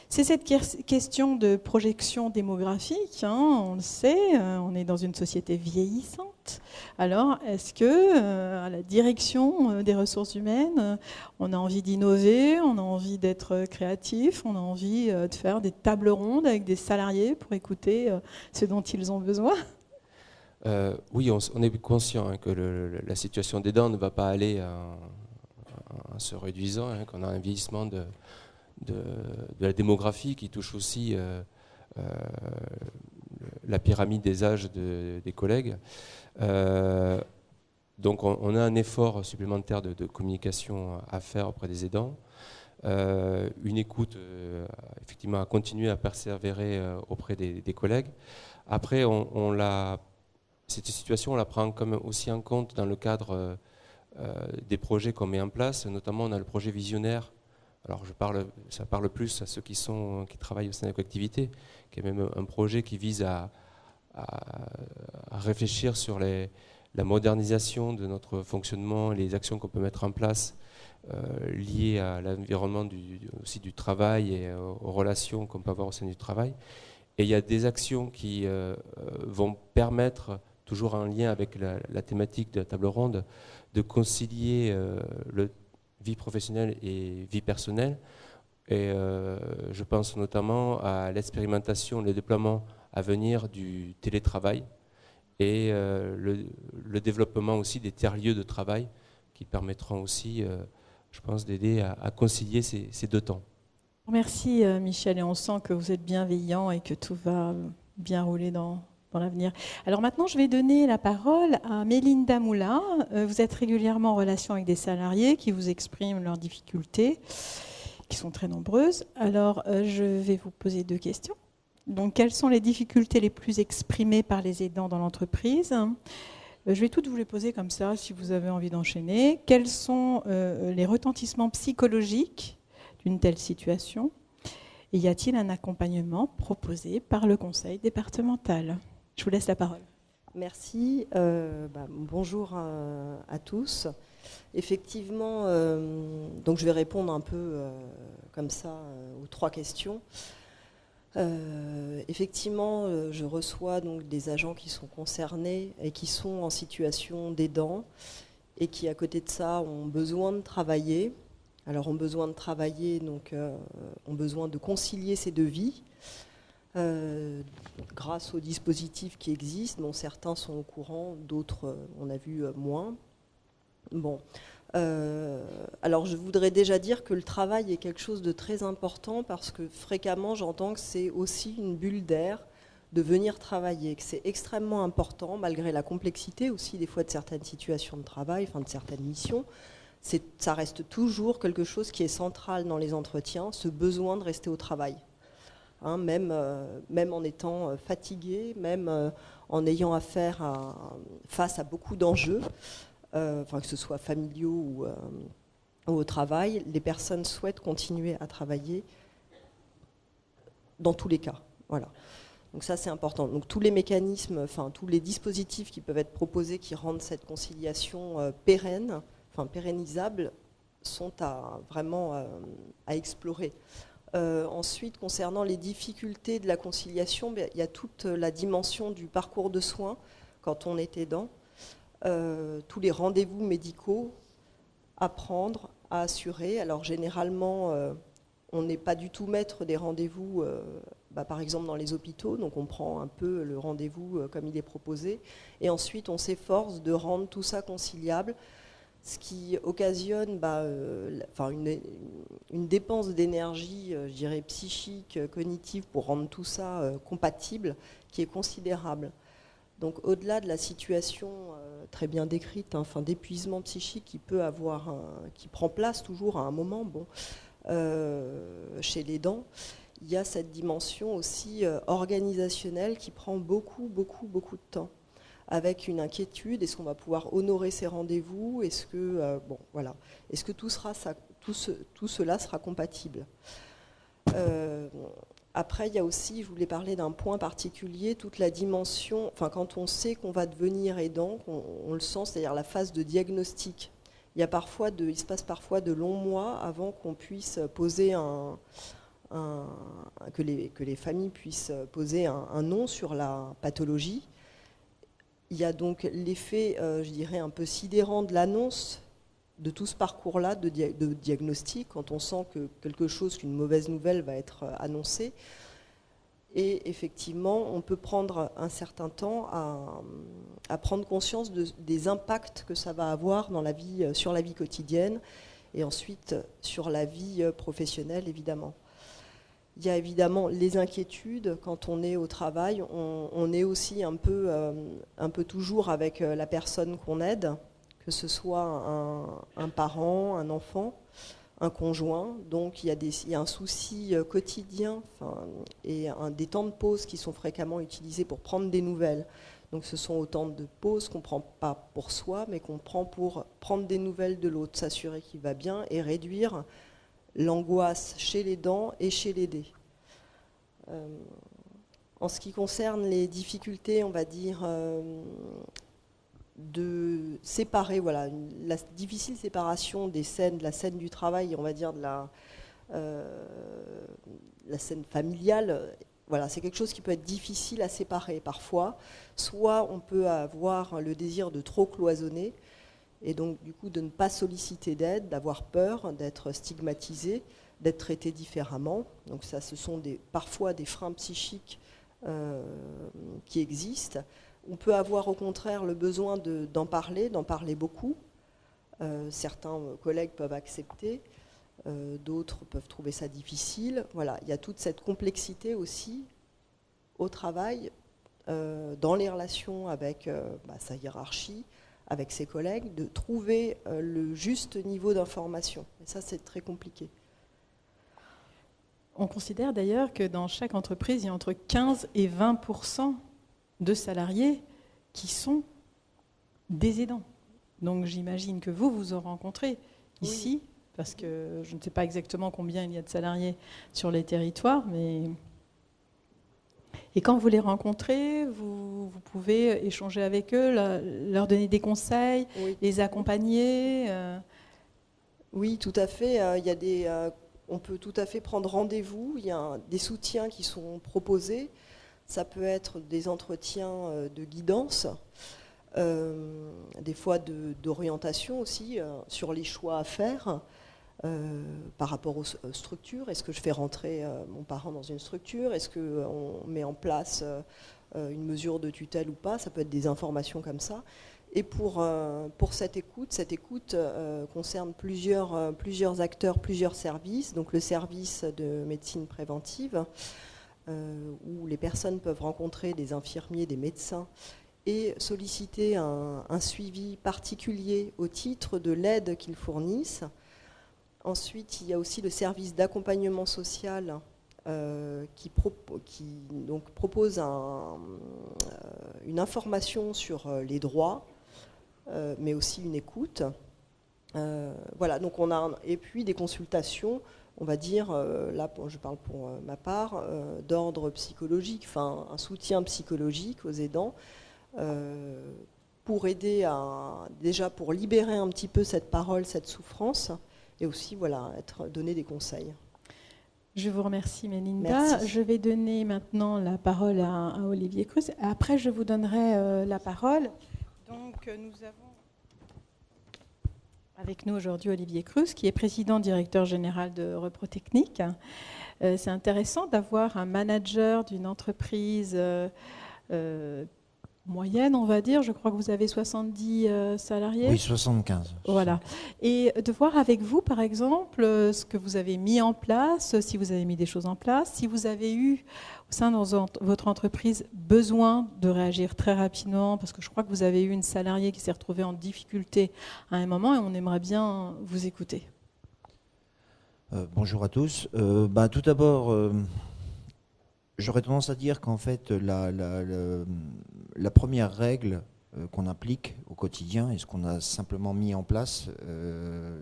c'est cette question de projection démographique. Hein, on le sait, on est dans une société vieillissante. Alors, est-ce que à la direction des ressources humaines, on a envie d'innover, on a envie d'être créatif, on a envie de faire des tables rondes avec des salariés pour écouter ce dont ils ont besoin? Oui, on est conscient que la situation des dents ne va pas aller en se réduisant, qu'on a un vieillissement de la démographie qui touche aussi la pyramide des âges des collègues. Donc on a un effort supplémentaire de communication à faire auprès des aidants, une écoute effectivement à continuer à persévérer auprès des collègues. Après, cette situation, on la prend quand même aussi en compte dans le cadre des projets qu'on met en place. Notamment, on a le projet visionnaire. Alors, ça parle plus à ceux qui travaillent au sein de la collectivité, qui est même un projet qui vise à réfléchir sur la modernisation de notre fonctionnement, les actions qu'on peut mettre en place liées à l'environnement aussi du travail et aux relations qu'on peut avoir au sein du travail. Et il y a des actions qui vont permettre, toujours en lien avec la thématique de la table ronde, de concilier vie professionnelle et vie personnelle. Et je pense notamment à l'expérimentation, le déploiement à venir du télétravail et le développement aussi des tiers-lieux de travail qui permettront aussi, je pense, d'aider à concilier ces deux temps. Merci Michel, et on sent que vous êtes bienveillant et que tout va bien rouler dans l'avenir. Alors maintenant, je vais donner la parole à Mélinda Moulin. Vous êtes régulièrement en relation avec des salariés qui vous expriment leurs difficultés, qui sont très nombreuses. Alors, je vais vous poser 2 questions. Donc, quelles sont les difficultés les plus exprimées par les aidants dans l'entreprise ? Je vais toutes vous les poser comme ça, si vous avez envie d'enchaîner. Quels sont les retentissements psychologiques d'une telle situation ? Et y a-t-il un accompagnement proposé par le conseil départemental ? Je vous laisse la parole. Merci. Bonjour à tous. Effectivement, donc je vais répondre un peu comme ça aux 3 questions. Effectivement, je reçois donc des agents qui sont concernés et qui sont en situation d'aidant et qui, à côté de ça, ont besoin de travailler. Alors, ont besoin de travailler, donc ont besoin de concilier ces 2 vies. Grâce aux dispositifs qui existent, dont certains sont au courant, d'autres, on a vu, moins. Bon. Alors, je voudrais déjà dire que le travail est quelque chose de très important parce que fréquemment, j'entends que c'est aussi une bulle d'air de venir travailler, que c'est extrêmement important, malgré la complexité aussi des fois de certaines situations de travail, enfin de certaines missions. Ça reste toujours quelque chose qui est central dans les entretiens, ce besoin de rester au travail. Hein, même en étant fatigué, même en ayant affaire face à beaucoup d'enjeux, que ce soit familiaux ou au travail, les personnes souhaitent continuer à travailler dans tous les cas. Voilà. Donc ça, c'est important. Donc tous les mécanismes, tous les dispositifs qui peuvent être proposés qui rendent cette conciliation pérennisable, sont vraiment à explorer. Ensuite, concernant les difficultés de la conciliation, il y a toute la dimension du parcours de soins quand on est aidant, tous les rendez-vous médicaux à prendre, à assurer. Alors généralement, on n'est pas du tout maître des rendez-vous, par exemple dans les hôpitaux, donc on prend un peu le rendez-vous comme il est proposé, et ensuite on s'efforce de rendre tout ça conciliable, ce qui occasionne une dépense d'énergie, je dirais psychique, cognitive, pour rendre tout ça compatible, qui est considérable. Donc au-delà de la situation très bien décrite, d'épuisement psychique qui prend place toujours à un moment, chez l'aidant, il y a cette dimension aussi organisationnelle qui prend beaucoup de temps, avec une inquiétude. Est-ce qu'on va pouvoir honorer ces rendez-vous ? Est-ce que tout cela sera compatible ? Après, il y a aussi, je voulais parler d'un point particulier, toute la dimension, quand on sait qu'on va devenir aidant, on le sent, c'est-à-dire la phase de diagnostic. Il se passe parfois de longs mois avant qu'on puisse poser que les familles puissent poser un nom sur la pathologie. Il y a donc l'effet, je dirais, un peu sidérant de l'annonce de tout ce parcours-là de diagnostic, quand on sent que qu'une mauvaise nouvelle va être annoncée. Et effectivement, on peut prendre un certain temps à prendre conscience des impacts que ça va avoir sur la vie quotidienne et ensuite sur la vie professionnelle, évidemment. Il y a évidemment les inquiétudes quand on est au travail. On est aussi un peu toujours avec la personne qu'on aide, que ce soit un parent, un enfant, un conjoint. Donc il y a un souci quotidien et des temps de pause qui sont fréquemment utilisés pour prendre des nouvelles. Donc ce sont autant de pauses qu'on ne prend pas pour soi, mais qu'on prend pour prendre des nouvelles de l'autre, s'assurer qu'il va bien et réduire l'angoisse chez l'aidant et chez l'aidé. En ce qui concerne les difficultés, on va dire, de séparer, voilà, la difficile séparation des scènes, de la scène du travail, on va dire de la scène familiale. Voilà, c'est quelque chose qui peut être difficile à séparer parfois. Soit on peut avoir le désir de trop cloisonner, et donc du coup de ne pas solliciter d'aide, d'avoir peur, d'être stigmatisé, d'être traité différemment. Donc ça, ce sont parfois des freins psychiques qui existent. On peut avoir au contraire le besoin d'en parler beaucoup. Certains collègues peuvent accepter, d'autres peuvent trouver ça difficile. Voilà, il y a toute cette complexité aussi au travail, dans les relations avec sa hiérarchie, avec ses collègues, de trouver le juste niveau d'information. Et ça, c'est très compliqué. On considère d'ailleurs que dans chaque entreprise, il y a entre 15 et 20% de salariés qui sont des aidants. Donc j'imagine que vous en rencontrez ici, oui, parce que je ne sais pas exactement combien il y a de salariés sur les territoires, mais... Et quand vous les rencontrez, vous pouvez échanger avec eux, leur donner des conseils, oui, les accompagner Oui, tout à fait. On peut tout à fait prendre rendez-vous. Il y a des soutiens qui sont proposés. Ça peut être des entretiens de guidance, des fois d'orientation aussi sur les choix à faire par rapport aux structures. Est-ce que je fais rentrer mon parent dans une structure? Est-ce qu'on met en place une mesure de tutelle ou pas? Ça peut être des informations comme ça. Et pour cette écoute concerne plusieurs acteurs, plusieurs services. Donc le service de médecine préventive, où les personnes peuvent rencontrer des infirmiers, des médecins, et solliciter un suivi particulier au titre de l'aide qu'ils fournissent. Ensuite, il y a aussi le service d'accompagnement social qui propose une information sur les droits, mais aussi une écoute. Voilà, donc et puis des consultations, on va dire, là je parle pour ma part, d'ordre psychologique, enfin un soutien psychologique aux aidants, pour aider déjà pour libérer un petit peu cette parole, cette souffrance, et aussi donner des conseils. Je vous remercie, Mélinda. Merci. Je vais donner maintenant la parole à Olivier Cruz. Après, je vous donnerai la parole. Donc, nous avons avec nous aujourd'hui Olivier Cruz, qui est président directeur général de Reprotechnic. C'est intéressant d'avoir un manager d'une entreprise moyenne, on va dire. Je crois que vous avez 70 salariés. Oui, 75. Voilà. Et de voir avec vous, par exemple, ce que vous avez mis en place, si vous avez mis des choses en place, si vous avez eu, au sein de votre entreprise, besoin de réagir très rapidement, parce que je crois que vous avez eu une salariée qui s'est retrouvée en difficulté à un moment, et on aimerait bien vous écouter. Bonjour à tous. Tout d'abord... J'aurais tendance à dire qu'en fait, la première règle qu'on applique au quotidien et ce qu'on a simplement mis en place,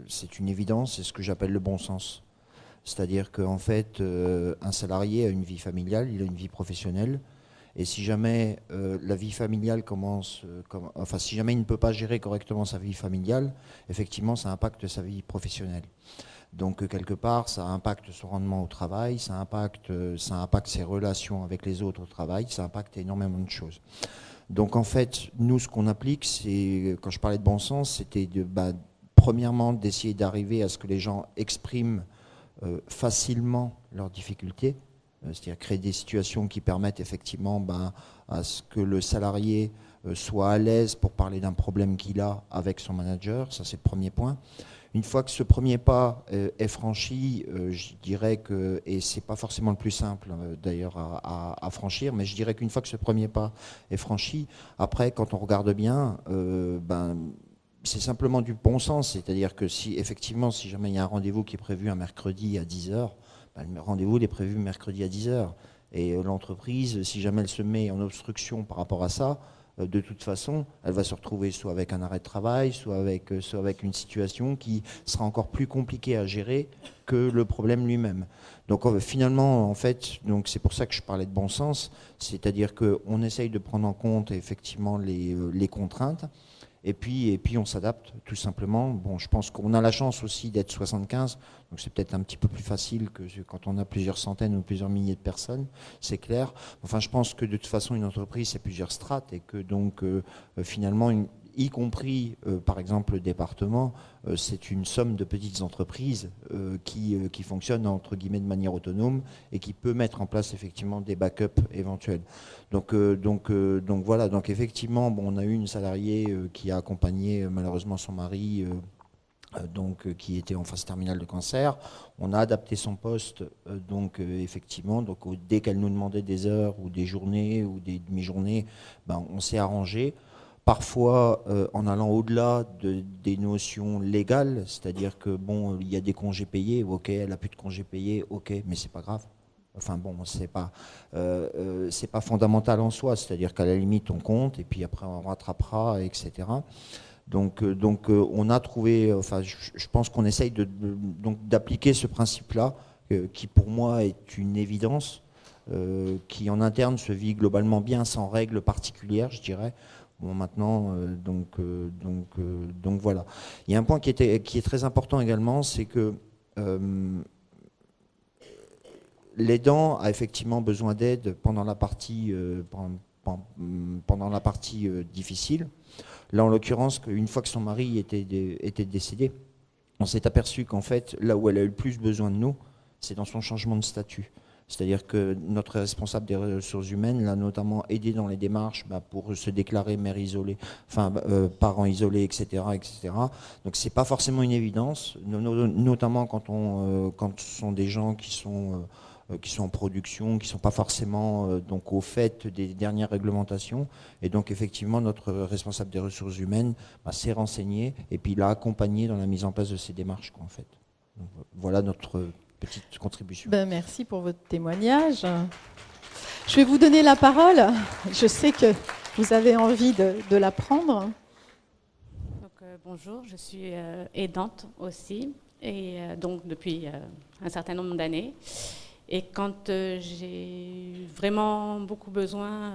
c'est une évidence, c'est ce que j'appelle le bon sens. C'est-à-dire qu'en fait, un salarié a une vie familiale, il a une vie professionnelle, et si jamais la vie familiale si jamais il ne peut pas gérer correctement sa vie familiale, effectivement, ça impacte sa vie professionnelle. Donc quelque part, ça impacte son rendement au travail, ça impacte ses relations avec les autres au travail, ça impacte énormément de choses. Donc en fait, nous, ce qu'on applique, c'est, quand je parlais de bon sens, c'était premièrement d'essayer d'arriver à ce que les gens expriment facilement leurs difficultés, c'est-à-dire créer des situations qui permettent effectivement à ce que le salarié soit à l'aise pour parler d'un problème qu'il a avec son manager, ça c'est le premier point. Une fois que ce premier pas est franchi, je dirais que, et c'est pas forcément le plus simple d'ailleurs à franchir, mais je dirais qu'une fois que ce premier pas est franchi, après quand on regarde bien, c'est simplement du bon sens, c'est-à-dire que si jamais il y a un rendez-vous qui est prévu un mercredi à 10h, le rendez-vous est prévu mercredi à 10h. Et l'entreprise, si jamais elle se met en obstruction par rapport à ça, de toute façon, elle va se retrouver soit avec un arrêt de travail, soit avec une situation qui sera encore plus compliquée à gérer que le problème lui-même. Donc finalement, en fait, c'est pour ça que je parlais de bon sens, c'est-à-dire qu'on essaye de prendre en compte effectivement les contraintes, Et puis on s'adapte tout simplement. Bon, je pense qu'on a la chance aussi d'être 75, donc c'est peut-être un petit peu plus facile que quand on a plusieurs centaines ou plusieurs milliers de personnes, c'est clair. Enfin, je pense que de toute façon, une entreprise, c'est plusieurs strates et que donc finalement, y compris par exemple le département, c'est une somme de petites entreprises qui fonctionnent entre guillemets de manière autonome et qui peut mettre en place effectivement des backups éventuels. Donc voilà, donc effectivement, bon, on a eu une salariée qui a accompagné malheureusement son mari, qui était en phase terminale de cancer. On a adapté son poste, effectivement, dès qu'elle nous demandait des heures ou des journées ou des demi-journées, on s'est arrangé. Parfois en allant au-delà des notions légales, c'est-à-dire que bon, il y a des congés payés, ok, elle a plus de congés payés, ok, mais c'est pas grave. Enfin bon, c'est pas fondamental en soi, c'est-à-dire qu'à la limite on compte et puis après on rattrapera, etc. Donc on a trouvé, enfin je pense qu'on essaye d'appliquer ce principe-là, qui pour moi est une évidence, qui en interne se vit globalement bien, sans règles particulières, je dirais. Bon, maintenant, donc voilà. Il y a un point qui est très important également, c'est que l'aidant a effectivement besoin d'aide pendant la partie difficile. Là, en l'occurrence, une fois que son mari était décédé, on s'est aperçu qu'en fait, là où elle a eu le plus besoin de nous, c'est dans son changement de statut. C'est-à-dire que notre responsable des ressources humaines l'a notamment aidé dans les démarches pour se déclarer mère isolée, enfin parent isolé, etc., etc. Donc c'est pas forcément une évidence, notamment quand ce sont des gens qui sont en production, qui ne sont pas forcément au fait des dernières réglementations. Et donc effectivement, notre responsable des ressources humaines s'est renseigné et puis il a accompagné dans la mise en place de ces démarches, en fait. Donc, voilà notre petite contribution. Merci pour votre témoignage. Je vais vous donner la parole. Je sais que vous avez envie de la prendre. Donc, bonjour, je suis aidante aussi, et donc depuis un certain nombre d'années. Et quand j'ai vraiment beaucoup besoin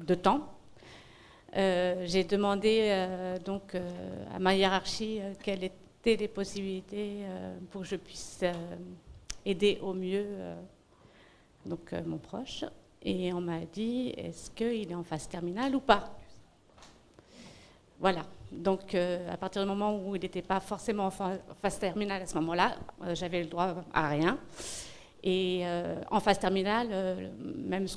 de temps, j'ai demandé à ma hiérarchie quelle était des possibilités pour que je puisse aider au mieux mon proche. Et on m'a dit, est-ce qu'il est en phase terminale ou pas? Voilà. Donc, à partir du moment où il n'était pas forcément en phase terminale à ce moment-là, j'avais le droit à rien. Et en phase terminale, même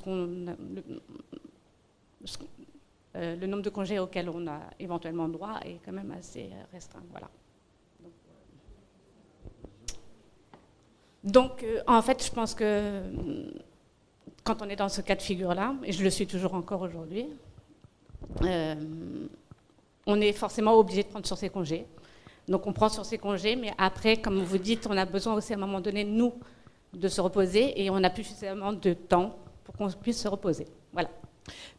le nombre de congés auxquels on a éventuellement droit est quand même assez restreint. Voilà. Donc, en fait, je pense que quand on est dans ce cas de figure-là, et je le suis toujours encore aujourd'hui, on est forcément obligé de prendre sur ses congés. Donc, on prend sur ses congés, mais après, comme vous dites, on a besoin aussi à un moment donné, nous, de se reposer, et on n'a plus suffisamment de temps pour qu'on puisse se reposer. Voilà.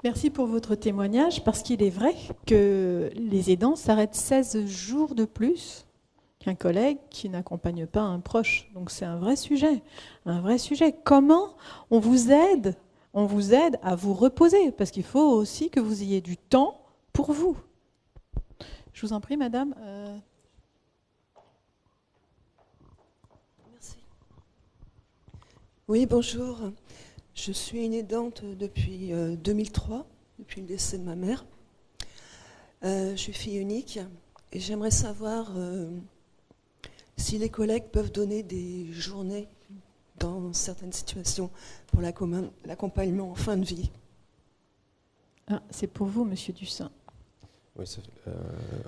Merci pour votre témoignage, parce qu'il est vrai que les aidants s'arrêtent 16 jours de plus qu'un collègue qui n'accompagne pas un proche. Donc c'est un vrai sujet, un vrai sujet. Comment on vous aide à vous reposer, parce qu'il faut aussi que vous ayez du temps pour vous. Je vous en prie, madame. Merci. Oui, bonjour. Je suis une aidante depuis 2003, depuis le décès de ma mère. Je suis fille unique et j'aimerais savoir si les collègues peuvent donner des journées dans certaines situations pour l'accompagnement en fin de vie. Ah, c'est pour vous, monsieur Dussin.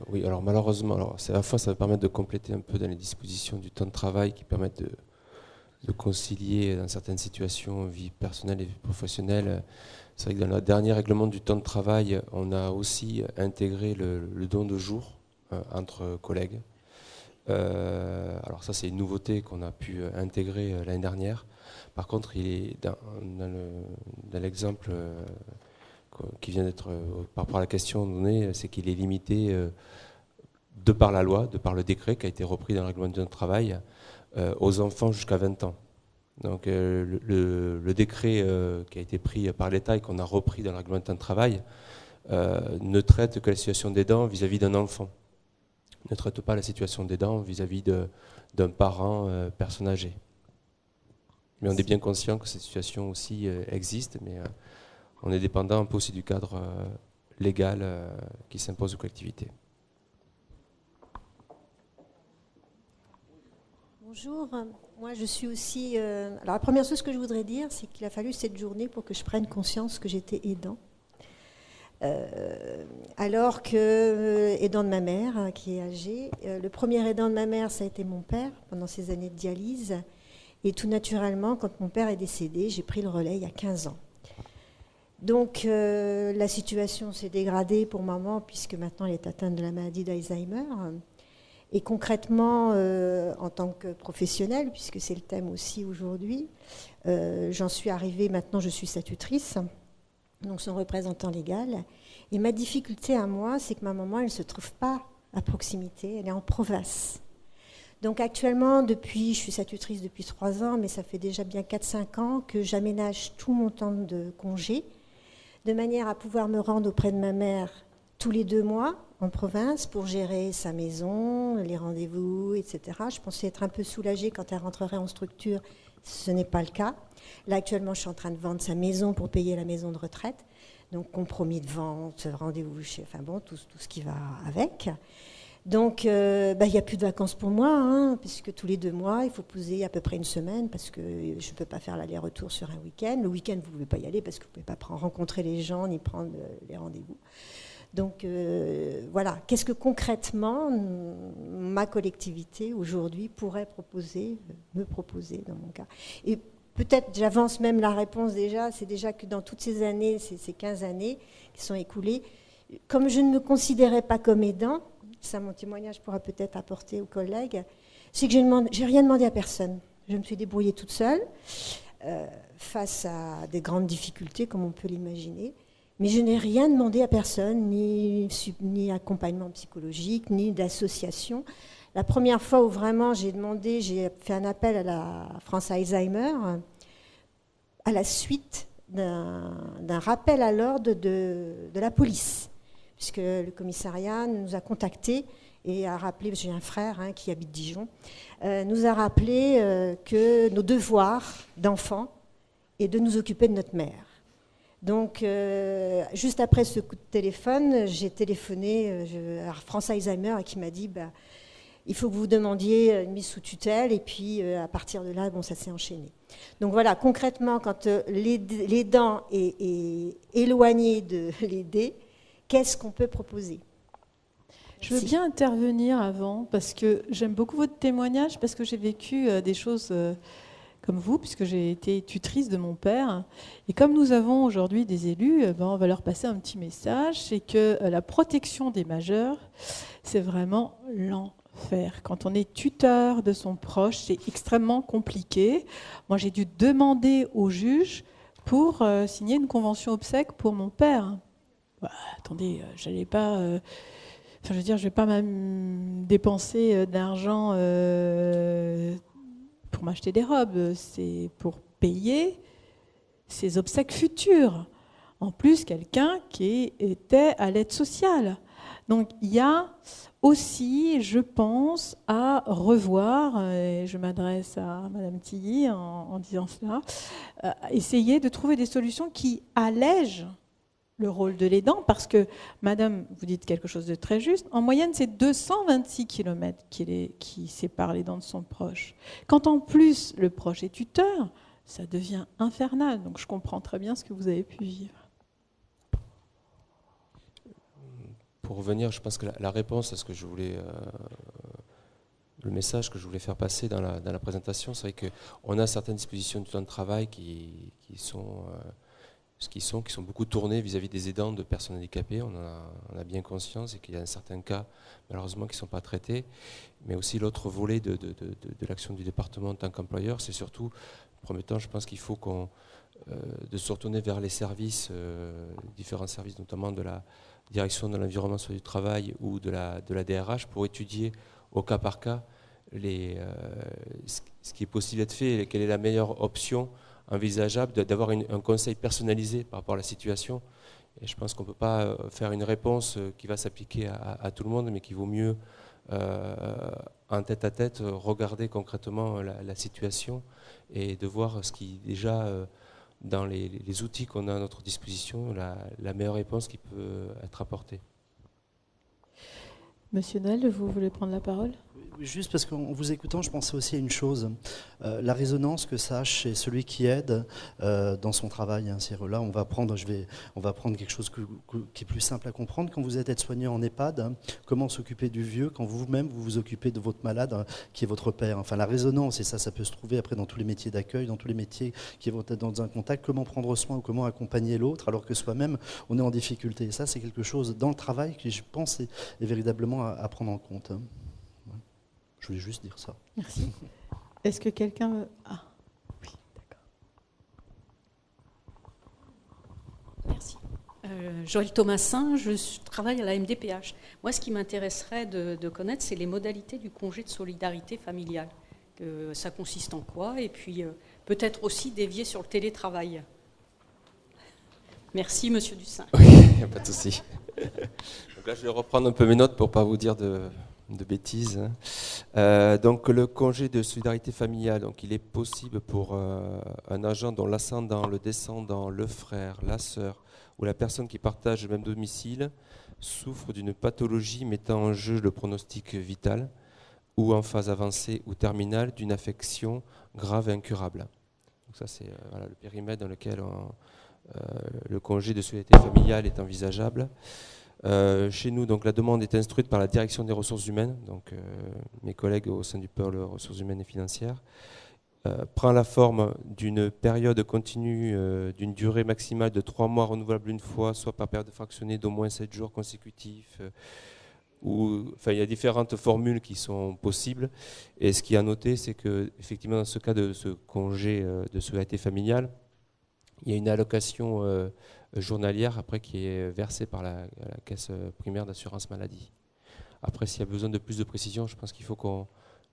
Oui, alors malheureusement, à la fois ça va permettre de compléter un peu dans les dispositions du temps de travail qui permettent de concilier dans certaines situations vie personnelle et vie professionnelle. C'est vrai que dans le dernier règlement du temps de travail, on a aussi intégré le don de jours entre collègues. Alors ça c'est une nouveauté qu'on a pu intégrer l'année dernière. Par contre, il est dans l'exemple qui vient d'être par rapport à la question donnée, c'est qu'il est limité de par la loi, de par le décret qui a été repris dans le règlement du temps de travail aux enfants jusqu'à 20 ans. Donc le décret qui a été pris par l'État et qu'on a repris dans le règlement du temps de travail ne traite que la situation d'aidant vis-à-vis d'un enfant. Ne traite pas la situation d'aidant vis-à-vis d'un parent, personne âgée. Mais on est bien conscient que cette situation aussi existe, mais on est dépendant un peu aussi du cadre légal qui s'impose aux collectivités. Bonjour, moi je suis aussi... alors la première chose que je voudrais dire, c'est qu'il a fallu cette journée pour que je prenne conscience que j'étais aidant. Alors que aidant de ma mère, hein, qui est âgée, le premier aidant de ma mère, ça a été mon père pendant ses années de dialyse. Et tout naturellement, quand mon père est décédé, j'ai pris le relais il y a 15 ans. Donc la situation s'est dégradée pour maman, puisque maintenant elle est atteinte de la maladie d'Alzheimer. Et concrètement, en tant que professionnelle, puisque c'est le thème aussi aujourd'hui, j'en suis arrivée, maintenant je suis statutrice, donc son représentant légal. Et ma difficulté à moi, c'est que ma maman, elle ne se trouve pas à proximité, elle est en province. Donc actuellement, je suis statutrice depuis 3 ans, mais ça fait déjà bien 4-5 ans que j'aménage tout mon temps de congé, de manière à pouvoir me rendre auprès de ma mère tous les 2 mois en province pour gérer sa maison, les rendez-vous, etc. Je pensais être un peu soulagée quand elle rentrerait en structure. Ce n'est pas le cas. Là, actuellement, je suis en train de vendre sa maison pour payer la maison de retraite. Donc, compromis de vente, rendez-vous, enfin bon, tout ce qui va avec. Donc, il n'y a plus de vacances pour moi, hein, puisque tous les 2 mois, il faut poser à peu près une semaine, parce que je ne peux pas faire l'aller-retour sur un week-end. Le week-end, vous ne pouvez pas y aller, parce que vous ne pouvez pas rencontrer les gens, ni prendre les rendez-vous. Donc, voilà. Qu'est-ce que concrètement, ma collectivité, aujourd'hui, pourrait me proposer, dans mon cas. Et peut-être, j'avance même la réponse déjà, c'est déjà que dans toutes ces années, ces 15 années qui sont écoulées, comme je ne me considérais pas comme aidant, ça, mon témoignage pourra peut-être apporter aux collègues, c'est que j'ai rien demandé à personne. Je me suis débrouillée toute seule face à des grandes difficultés, comme on peut l'imaginer. Mais je n'ai rien demandé à personne, ni accompagnement psychologique, ni d'association. La première fois où vraiment j'ai fait un appel à la France Alzheimer, à la suite d'un rappel à l'ordre de la police, puisque le commissariat nous a contactés et a rappelé, j'ai un frère qui habite Dijon, nous a rappelé que nos devoirs d'enfants est de nous occuper de notre mère. Donc, juste après ce coup de téléphone, j'ai téléphoné à France Alzheimer qui m'a dit il faut que vous demandiez une mise sous tutelle, et puis à partir de là, ça s'est enchaîné. Donc voilà, concrètement, quand l'aidant est éloigné de l'aider, qu'est-ce qu'on peut proposer ? Je veux bien intervenir avant, parce que j'aime beaucoup votre témoignage, parce que j'ai vécu des choses comme vous, puisque j'ai été tutrice de mon père. Et comme nous avons aujourd'hui des élus, on va leur passer un petit message, c'est que la protection des majeurs, c'est vraiment l'enfer. Quand on est tuteur de son proche, c'est extrêmement compliqué. Moi, j'ai dû demander au juge pour signer une convention obsèque pour mon père. Attendez, j'allais pas... je veux dire, je ne vais pas même dépenser d'argent pour m'acheter des robes. C'est pour payer ses obsèques futures. En plus, quelqu'un qui était à l'aide sociale. Donc, il y a aussi, je pense, à revoir, et je m'adresse à Madame Tilly en disant cela, essayer de trouver des solutions qui allègent le rôle de l'aidant, parce que, madame, vous dites quelque chose de très juste, en moyenne, c'est 226 km qui séparent l'aidant de son proche. Quand en plus, le proche est tuteur, ça devient infernal. Donc je comprends très bien ce que vous avez pu vivre. Pour revenir, je pense que la réponse à ce que je voulais... le message que je voulais faire passer dans la présentation, c'est vrai qu'on a certaines dispositions du temps de travail qui sont beaucoup tournées vis-à-vis des aidants de personnes handicapées. On a bien conscience, et qu'il y a certains cas, malheureusement, qui ne sont pas traités. Mais aussi l'autre volet de l'action du département en tant qu'employeur, c'est surtout, en premier temps, je pense qu'il faut de se retourner vers les services, différents services, notamment de la direction de l'environnement sur du travail ou de la DRH, pour étudier au cas par cas ce qui est possible d'être fait et quelle est la meilleure option envisageable d'avoir un conseil personnalisé par rapport à la situation. Et je pense qu'on ne peut pas faire une réponse qui va s'appliquer à tout le monde, mais qu'il vaut mieux, en tête-à-tête, regarder concrètement la situation et de voir ce qui, déjà, dans les outils qu'on a à notre disposition, la meilleure réponse qui peut être apportée. Monsieur Noël, vous voulez prendre la parole ? Juste parce qu'en vous écoutant, je pensais aussi à une chose, la résonance que ça a chez celui qui aide dans son travail. Hein. Là, on va prendre quelque chose qui est plus simple à comprendre. Quand vous êtes aide-soignant en EHPAD, hein, comment s'occuper du vieux quand vous-même vous vous occupez de votre malade, hein, qui est votre père. Enfin, la résonance, et ça peut se trouver après dans tous les métiers d'accueil, dans tous les métiers qui vont être dans un contact. Comment prendre soin ou comment accompagner l'autre alors que soi-même on est en difficulté. Et ça, c'est quelque chose dans le travail qui, je pense, est véritablement à prendre en compte. Hein. Je voulais juste dire ça. Merci. Est-ce que quelqu'un... Ah, oui, d'accord. Merci. Joëlle Thomasin, je travaille à la MDPH. Moi, ce qui m'intéresserait de connaître, c'est les modalités du congé de solidarité familiale. Ça consiste en quoi? Et puis, peut-être aussi dévier sur le télétravail. Merci, Monsieur Dussin. Oui, il n'y a pas de souci. Donc là, je vais reprendre un peu mes notes pour ne pas vous dire de bêtises. Donc le congé de solidarité familiale, donc il est possible pour un agent dont l'ascendant, le descendant, le frère, la sœur ou la personne qui partage le même domicile souffre d'une pathologie mettant en jeu le pronostic vital ou en phase avancée ou terminale d'une affection grave et incurable. Donc ça c'est voilà, le périmètre dans lequel le congé de solidarité familiale est envisageable. Chez nous, donc, la demande est instruite par la direction des ressources humaines, donc mes collègues au sein du pôle ressources humaines et financières, prend la forme d'une période continue d'une durée maximale de 3 mois renouvelable une fois, soit par période fractionnée d'au moins 7 jours consécutifs. Il y a différentes formules qui sont possibles. Et ce qui est à noter, c'est que effectivement, dans ce cas de ce congé de solidarité familiale, il y a une allocation journalière après qui est versée par la caisse primaire d'assurance maladie. Après, s'il y a besoin de plus de précision, je pense qu'il faut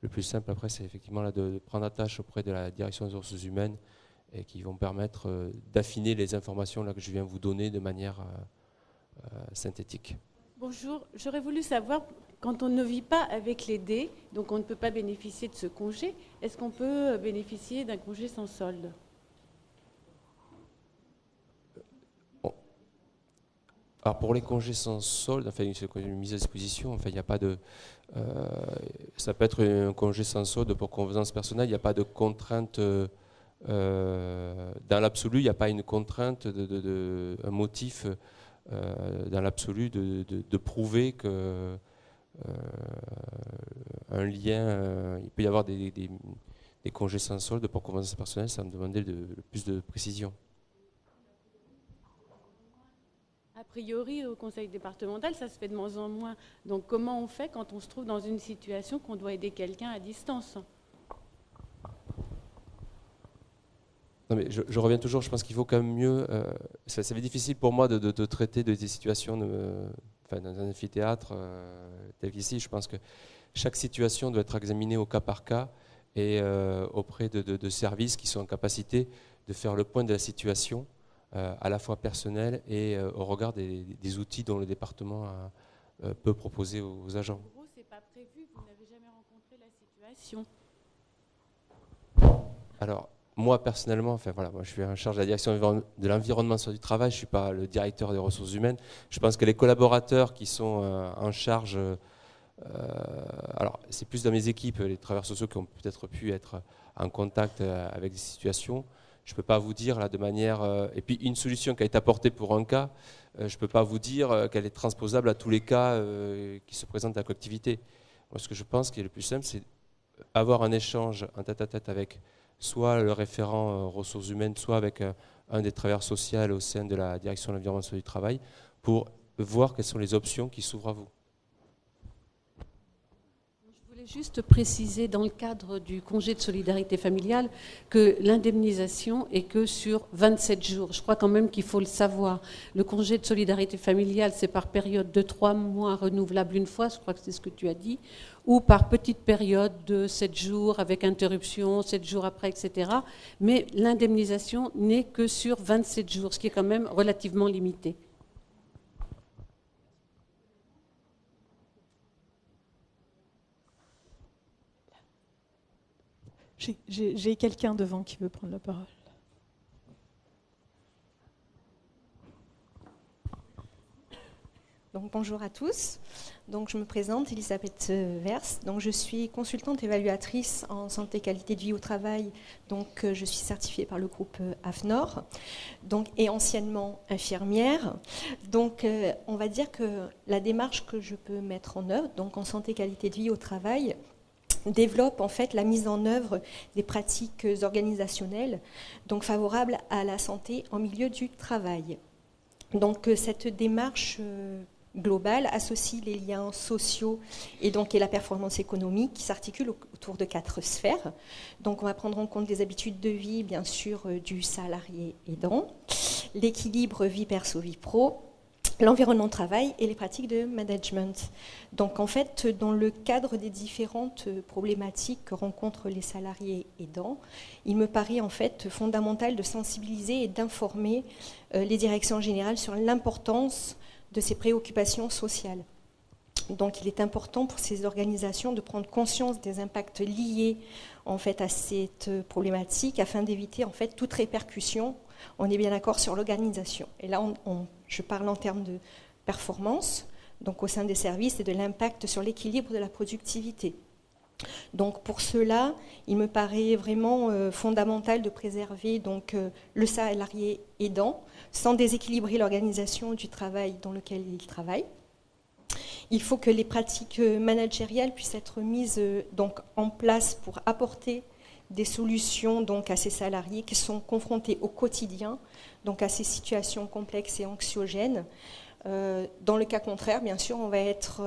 le plus simple après, c'est effectivement là, de prendre attache auprès de la direction des ressources humaines et qui vont permettre d'affiner les informations là, que je viens vous donner de manière synthétique. Bonjour, j'aurais voulu savoir, quand on ne vit pas avec l'aidé, donc on ne peut pas bénéficier de ce congé, est-ce qu'on peut bénéficier d'un congé sans solde ? Alors pour les congés sans solde, enfin une mise à disposition, enfin il n'y a pas de, ça peut être un congé sans solde pour convenance personnelle. Il n'y a pas de contrainte dans l'absolu. Il n'y a pas une contrainte un motif dans l'absolu de prouver que un lien, il peut y avoir des congés sans solde pour convenance personnelle. Ça me demandait plus de précision. A priori, au conseil départemental, ça se fait de moins en moins. Donc comment on fait quand on se trouve dans une situation qu'on doit aider quelqu'un à distance ? Non mais je reviens toujours, je pense qu'il faut quand même mieux... ça va être difficile pour moi de traiter des situations dans un amphithéâtre tel qu'ici. Je pense que chaque situation doit être examinée au cas par cas et auprès de services qui sont en capacité de faire le point de la situation à la fois personnel et au regard des outils dont le département peut proposer aux agents. En gros, c'est pas prévu, vous n'avez jamais rencontré la situation. Alors, moi personnellement, moi, je suis en charge de la direction de l'environnement sur du travail, je ne suis pas le directeur des ressources humaines. Je pense que les collaborateurs qui sont en charge, alors c'est plus dans mes équipes, les travailleurs sociaux qui ont peut-être pu être en contact avec des situations. Je ne peux pas vous dire là de manière... et puis une solution qui a été apportée pour un cas, je ne peux pas vous dire qu'elle est transposable à tous les cas qui se présentent à la collectivité. Moi, ce que je pense qui est le plus simple, c'est avoir un échange en tête-à-tête avec soit le référent ressources humaines, soit avec un des travailleurs sociaux au sein de la direction de l'environnement du travail, pour voir quelles sont les options qui s'ouvrent à vous. Juste préciser dans le cadre du congé de solidarité familiale que l'indemnisation est que sur 27 jours. Je crois quand même qu'il faut le savoir. Le congé de solidarité familiale, c'est par période de 3 mois renouvelable une fois, je crois que c'est ce que tu as dit, ou par petite période de 7 jours avec interruption, 7 jours après, etc. Mais l'indemnisation n'est que sur 27 jours, ce qui est quand même relativement limité. J'ai quelqu'un devant qui veut prendre la parole. Donc, bonjour à tous. Donc, je me présente, Elisabeth Vers. Donc, je suis consultante évaluatrice en santé et qualité de vie au travail. Donc, je suis certifiée par le groupe AFNOR, donc, et anciennement infirmière. Donc, on va dire que la démarche que je peux mettre en œuvre, donc en santé et qualité de vie au travail, développe en fait la mise en œuvre des pratiques organisationnelles, donc favorables à la santé en milieu du travail. Donc, cette démarche globale associe les liens sociaux et la performance économique qui s'articulent autour de 4 sphères. Donc on va prendre en compte les habitudes de vie, bien sûr, du salarié aidant, l'équilibre vie perso-vie pro, l'environnement de travail et les pratiques de management. Donc en fait, dans le cadre des différentes problématiques que rencontrent les salariés aidants, il me paraît en fait fondamental de sensibiliser et d'informer les directions générales sur l'importance de ces préoccupations sociales. Donc il est important pour ces organisations de prendre conscience des impacts liés en fait à cette problématique afin d'éviter en fait toute répercussion, on est bien d'accord, sur l'organisation. Et là je parle en termes de performance, donc au sein des services, et de l'impact sur l'équilibre de la productivité. Donc pour cela, il me paraît vraiment fondamental de préserver donc, le salarié aidant sans déséquilibrer l'organisation du travail dans lequel il travaille. Il faut que les pratiques managériales puissent être mises donc, en place pour apporter des solutions donc, à ces salariés qui sont confrontés au quotidien donc, à ces situations complexes et anxiogènes. Dans le cas contraire, bien sûr, on va être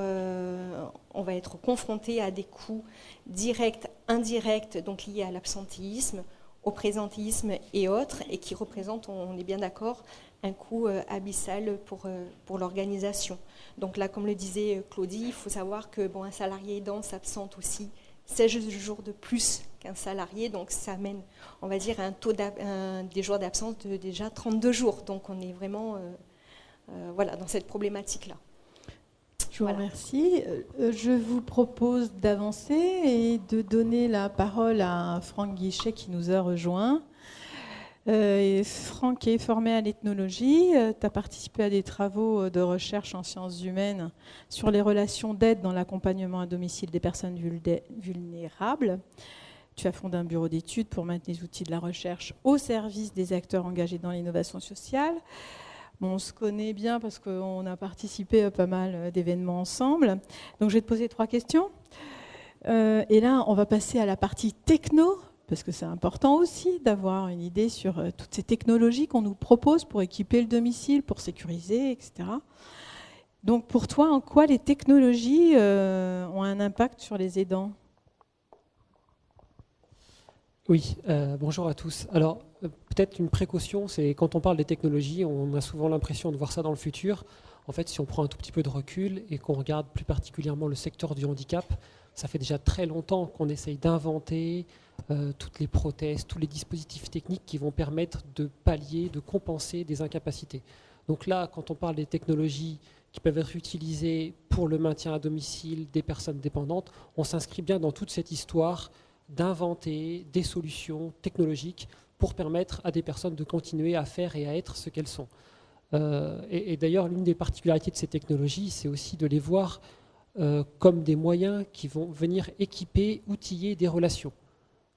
confronté à des coûts directs, indirects, donc liés à l'absentéisme, au présentéisme et autres, et qui représentent, on est bien d'accord, un coût abyssal pour l'organisation. Donc là, comme le disait Claudie, il faut savoir que un salarié aidant s'absente aussi 16 jours de plus qu'un salarié, donc ça amène, on va dire, un taux des jours d'absence de déjà 32 jours. Donc on est vraiment dans cette problématique-là. Je vous remercie. Je vous propose d'avancer et de donner la parole à Franck Guichet qui nous a rejoints. Franck est formé à l'ethnologie. Tu as participé à des travaux de recherche en sciences humaines sur les relations d'aide dans l'accompagnement à domicile des personnes vulnérables. Tu as fondé un bureau d'études pour mettre les outils de la recherche au service des acteurs engagés dans l'innovation sociale. On se connaît bien parce qu'on a participé à pas mal d'événements ensemble. Donc je vais te poser 3 questions. Et là, on va passer à la partie techno, parce que c'est important aussi d'avoir une idée sur toutes ces technologies qu'on nous propose pour équiper le domicile, pour sécuriser, etc. Donc pour toi, en quoi les technologies ont un impact sur les aidants ? Oui, bonjour à tous. Alors, peut-être une précaution, c'est quand on parle des technologies, on a souvent l'impression de voir ça dans le futur. En fait, si on prend un tout petit peu de recul et qu'on regarde plus particulièrement le secteur du handicap, ça fait déjà très longtemps qu'on essaye d'inventer toutes les prothèses, tous les dispositifs techniques qui vont permettre de pallier, de compenser des incapacités. Donc là, quand on parle des technologies qui peuvent être utilisées pour le maintien à domicile des personnes dépendantes, on s'inscrit bien dans toute cette histoire d'inventer des solutions technologiques pour permettre à des personnes de continuer à faire et à être ce qu'elles sont. Et d'ailleurs, l'une des particularités de ces technologies, c'est aussi de les voir comme des moyens qui vont venir équiper, outiller des relations.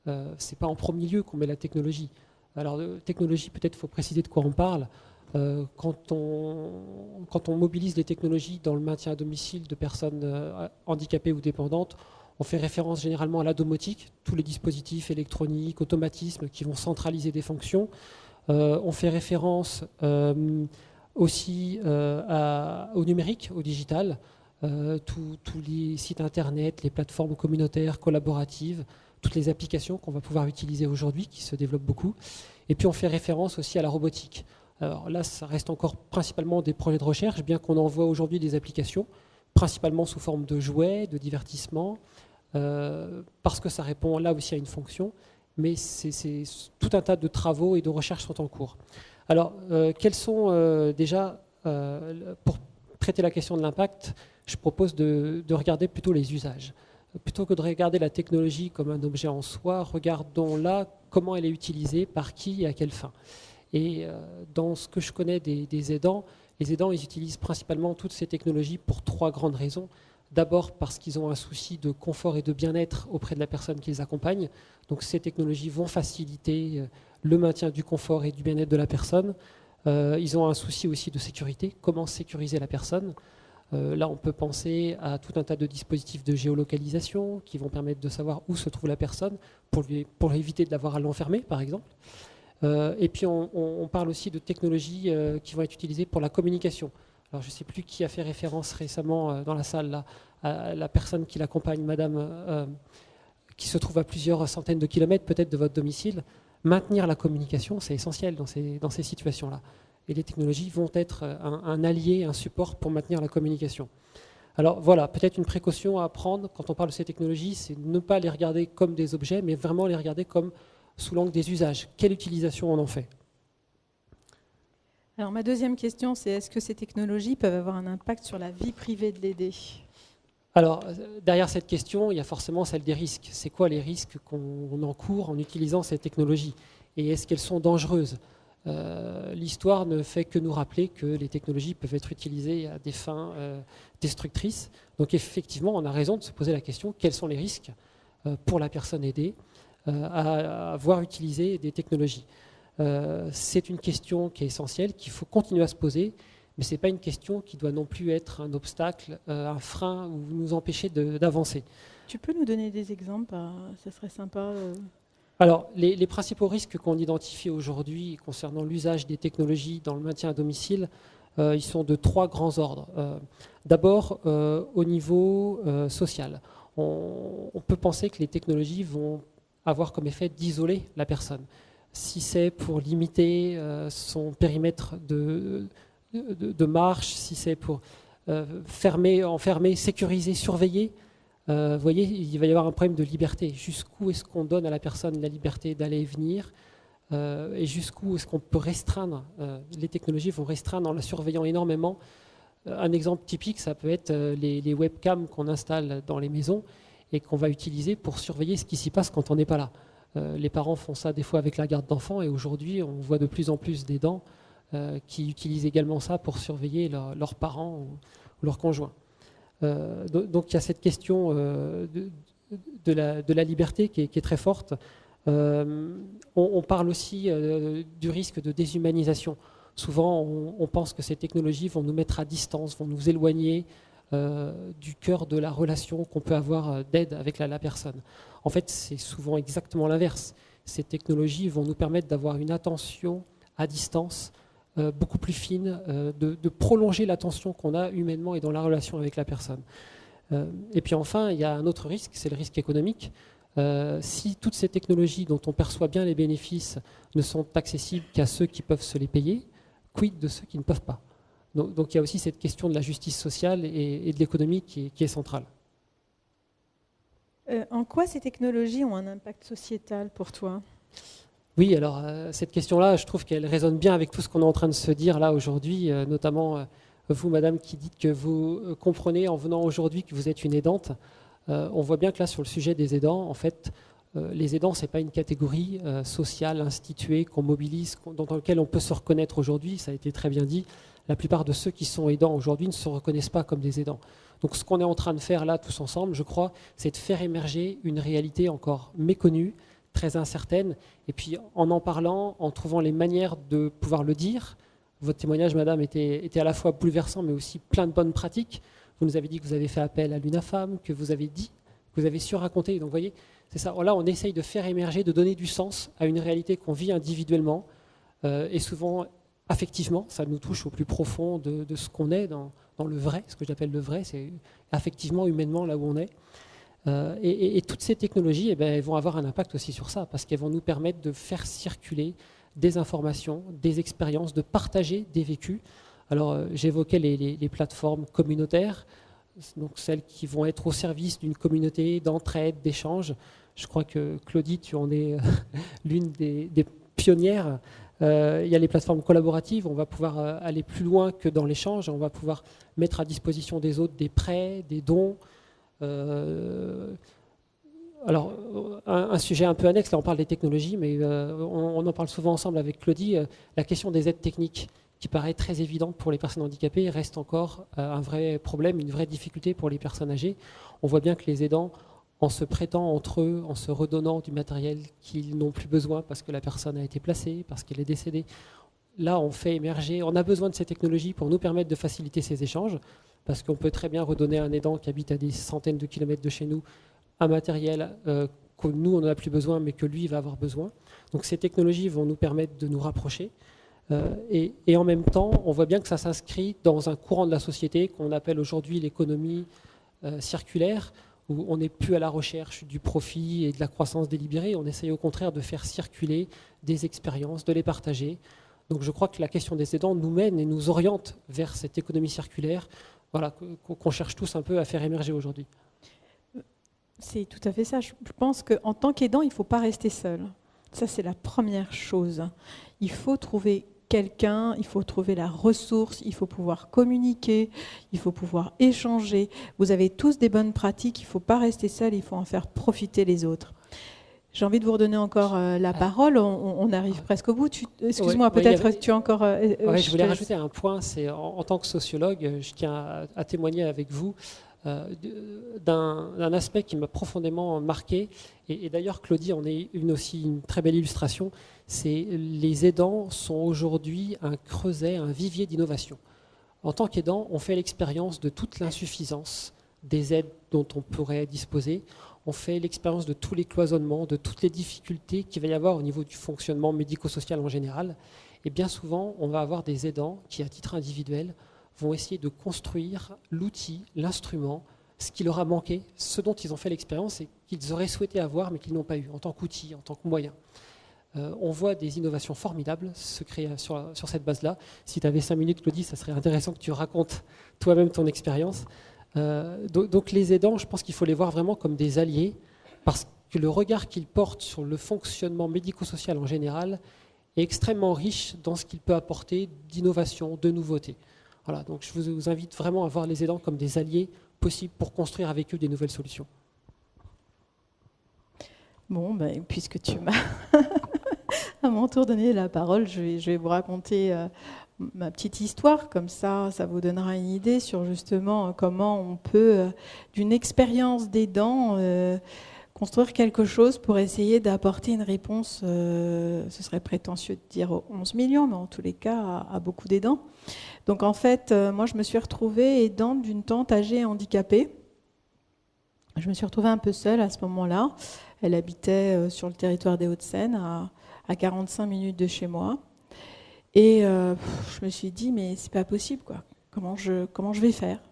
Ce n'est pas en premier lieu qu'on met la technologie. Alors, technologie, peut-être il faut préciser de quoi on parle. Quand on mobilise des technologies dans le maintien à domicile de personnes handicapées ou dépendantes, on fait référence généralement à la domotique, tous les dispositifs électroniques, automatismes qui vont centraliser des fonctions. On fait référence aussi au numérique, au digital, tous les sites internet, les plateformes communautaires, collaboratives, toutes les applications qu'on va pouvoir utiliser aujourd'hui, qui se développent beaucoup. Et puis on fait référence aussi à la robotique. Alors là, ça reste encore principalement des projets de recherche, bien qu'on en voit aujourd'hui des applications, principalement sous forme de jouets, de divertissement, parce que ça répond là aussi à une fonction, mais c'est tout un tas de travaux et de recherches sont en cours. Alors, quels sont déjà, pour traiter la question de l'impact, je propose de regarder plutôt les usages. plutôt que de regarder la technologie comme un objet en soi, regardons-la comment elle est utilisée, par qui et à quelle fin. Et dans ce que je connais des aidants, les aidants, ils utilisent principalement toutes ces technologies pour 3 grandes raisons. D'abord parce qu'ils ont un souci de confort et de bien-être auprès de la personne qu'ils accompagnent. Donc ces technologies vont faciliter le maintien du confort et du bien-être de la personne. Ils ont un souci aussi de sécurité, comment sécuriser la personne. Là, on peut penser à tout un tas de dispositifs de géolocalisation qui vont permettre de savoir où se trouve la personne pour éviter de l'avoir à l'enfermer, par exemple. Et puis, on parle aussi de technologies qui vont être utilisées pour la communication. Alors, je ne sais plus qui a fait référence récemment dans la salle là, à la personne qui l'accompagne, madame, qui se trouve à plusieurs centaines de kilomètres peut-être de votre domicile. Maintenir la communication, c'est essentiel dans ces situations-là. Et les technologies vont être un allié, un support pour maintenir la communication. Alors voilà, peut-être une précaution à prendre quand on parle de ces technologies, c'est ne pas les regarder comme des objets, mais vraiment les regarder comme sous l'angle des usages. Quelle utilisation on en fait? Alors ma deuxième question, c'est est-ce que ces technologies peuvent avoir un impact sur la vie privée de l'aidé? Alors, derrière cette question, il y a forcément celle des risques. C'est quoi les risques qu'on encourt en utilisant ces technologies? Et est-ce qu'elles sont dangereuses? L'histoire ne fait que nous rappeler que les technologies peuvent être utilisées à des fins destructrices. Donc effectivement, on a raison de se poser la question, quels sont les risques pour la personne aidée à avoir utilisé des technologies? C'est une question qui est essentielle, qu'il faut continuer à se poser, mais ce n'est pas une question qui doit non plus être un obstacle, un frein ou nous empêcher d'avancer. Tu peux nous donner des exemples? Ça serait sympa. Alors, les principaux risques qu'on identifie aujourd'hui concernant l'usage des technologies dans le maintien à domicile, ils sont de 3 grands ordres. D'abord, au niveau social. On peut penser que les technologies vont avoir comme effet d'isoler la personne. Si c'est pour limiter son périmètre de marche, si c'est pour enfermer, sécuriser, surveiller, vous voyez, il va y avoir un problème de liberté. Jusqu'où est-ce qu'on donne à la personne la liberté d'aller et venir et jusqu'où est-ce qu'on peut restreindre? Les technologies vont restreindre en la surveillant énormément. Un exemple typique, ça peut être les webcams qu'on installe dans les maisons et qu'on va utiliser pour surveiller ce qui s'y passe quand on n'est pas là. Les parents font ça des fois avec la garde d'enfants et aujourd'hui, on voit de plus en plus d'aidants qui utilisent également ça pour surveiller leurs parents ou leurs conjoints. Donc il y a cette question de la liberté qui est très forte. On parle aussi du risque de déshumanisation. Souvent, on pense que ces technologies vont nous mettre à distance, vont nous éloigner du cœur de la relation qu'on peut avoir d'aide avec la personne. En fait, c'est souvent exactement l'inverse. Ces technologies vont nous permettre d'avoir une attention à distance beaucoup plus fine, de prolonger l'attention qu'on a humainement et dans la relation avec la personne. Et puis enfin, il y a un autre risque, c'est le risque économique. Si toutes ces technologies dont on perçoit bien les bénéfices ne sont accessibles qu'à ceux qui peuvent se les payer, quid de ceux qui ne peuvent pas? Donc il y a aussi cette question de la justice sociale et de l'économie qui est centrale. En quoi ces technologies ont un impact sociétal pour toi? Oui, alors cette question-là, je trouve qu'elle résonne bien avec tout ce qu'on est en train de se dire là aujourd'hui, notamment vous, madame, qui dites que vous comprenez en venant aujourd'hui que vous êtes une aidante. On voit bien que là, sur le sujet des aidants, en fait, les aidants, ce n'est pas une catégorie sociale instituée qu'on mobilise, dans laquelle on peut se reconnaître aujourd'hui, ça a été très bien dit. La plupart de ceux qui sont aidants aujourd'hui ne se reconnaissent pas comme des aidants. Donc ce qu'on est en train de faire là, tous ensemble, je crois, c'est de faire émerger une réalité encore méconnue, très incertaine, et puis en parlant, en trouvant les manières de pouvoir le dire. Votre témoignage, madame, était à la fois bouleversant, mais aussi plein de bonnes pratiques. Vous nous avez dit que vous avez fait appel à l'UNAFAM, que vous avez dit, que vous avez su raconter. Donc vous voyez, c'est ça. Là, on essaye de faire émerger, de donner du sens à une réalité qu'on vit individuellement, et souvent affectivement, ça nous touche au plus profond de ce qu'on est dans le vrai. Ce que j'appelle le vrai, c'est affectivement, humainement, là où on est. Et toutes ces technologies, eh bien, elles vont avoir un impact aussi sur ça, parce qu'elles vont nous permettre de faire circuler des informations, des expériences, de partager des vécus. Alors, j'évoquais les plateformes communautaires, donc celles qui vont être au service d'une communauté d'entraide, d'échange. Je crois que Claudie, tu en es l'une des pionnières. Il y a les plateformes collaboratives, on va pouvoir aller plus loin que dans l'échange, on va pouvoir mettre à disposition des autres des prêts, des dons, Alors, un sujet un peu annexe, là on parle des technologies, mais on en parle souvent ensemble avec Claudie, la question des aides techniques, qui paraît très évidente pour les personnes handicapées, reste encore un vrai problème, une vraie difficulté pour les personnes âgées. On voit bien que les aidants, en se prêtant entre eux, en se redonnant du matériel qu'ils n'ont plus besoin parce que la personne a été placée, parce qu'elle est décédée, là on fait émerger, on a besoin de ces technologies pour nous permettre de faciliter ces échanges, parce qu'on peut très bien redonner à un aidant qui habite à des centaines de kilomètres de chez nous un matériel que nous on n'en a plus besoin mais que lui va avoir besoin. Donc ces technologies vont nous permettre de nous rapprocher. Et en même temps, on voit bien que ça s'inscrit dans un courant de la société qu'on appelle aujourd'hui l'économie circulaire, où on n'est plus à la recherche du profit et de la croissance délibérée, on essaye au contraire de faire circuler des expériences, de les partager. Donc je crois que la question des aidants nous mène et nous oriente vers cette économie circulaire, voilà, qu'on cherche tous un peu à faire émerger aujourd'hui. C'est tout à fait ça. Je pense qu'en tant qu'aidant, il ne faut pas rester seul. Ça, c'est la première chose. Il faut trouver quelqu'un, il faut trouver la ressource, il faut pouvoir communiquer, il faut pouvoir échanger. Vous avez tous des bonnes pratiques, il ne faut pas rester seul, il faut en faire profiter les autres. J'ai envie de vous redonner encore la parole, on arrive presque au bout. Excuse-moi, peut-être tu as encore... je voulais rajouter un point, c'est en tant que sociologue, je tiens à témoigner avec vous d'un aspect qui m'a profondément marqué, et d'ailleurs Claudie en est aussi une très belle illustration, c'est les aidants sont aujourd'hui un creuset, un vivier d'innovation. En tant qu'aidant, on fait l'expérience de toute l'insuffisance des aides dont on pourrait disposer, on fait l'expérience de tous les cloisonnements, de toutes les difficultés qu'il va y avoir au niveau du fonctionnement médico-social en général, et bien souvent on va avoir des aidants qui à titre individuel vont essayer de construire l'outil, l'instrument, ce qui leur a manqué, ce dont ils ont fait l'expérience et qu'ils auraient souhaité avoir mais qu'ils n'ont pas eu en tant qu'outil, en tant que moyen. On voit des innovations formidables se créer sur cette base-là. Si tu avais 5 minutes, Claudie, ça serait intéressant que tu racontes toi-même ton expérience. Donc les aidants, je pense qu'il faut les voir vraiment comme des alliés, parce que le regard qu'ils portent sur le fonctionnement médico-social en général est extrêmement riche dans ce qu'il peut apporter d'innovation, de nouveauté. Voilà, donc je vous invite vraiment à voir les aidants comme des alliés possibles pour construire avec eux des nouvelles solutions. Bon, puisque tu m'as à mon tour donné la parole, je vais vous raconter ma petite histoire, comme ça vous donnera une idée sur justement comment on peut, d'une expérience d'aidant, construire quelque chose pour essayer d'apporter une réponse, ce serait prétentieux de dire 11 millions, mais en tous les cas à beaucoup d'aidants. Donc en fait, moi je me suis retrouvée aidante d'une tante âgée handicapée. Je me suis retrouvée un peu seule à ce moment-là. Elle habitait sur le territoire des Hauts-de-Seine, à 45 minutes de chez moi. Et je me suis dit, mais c'est pas possible, quoi. Comment je vais faire ?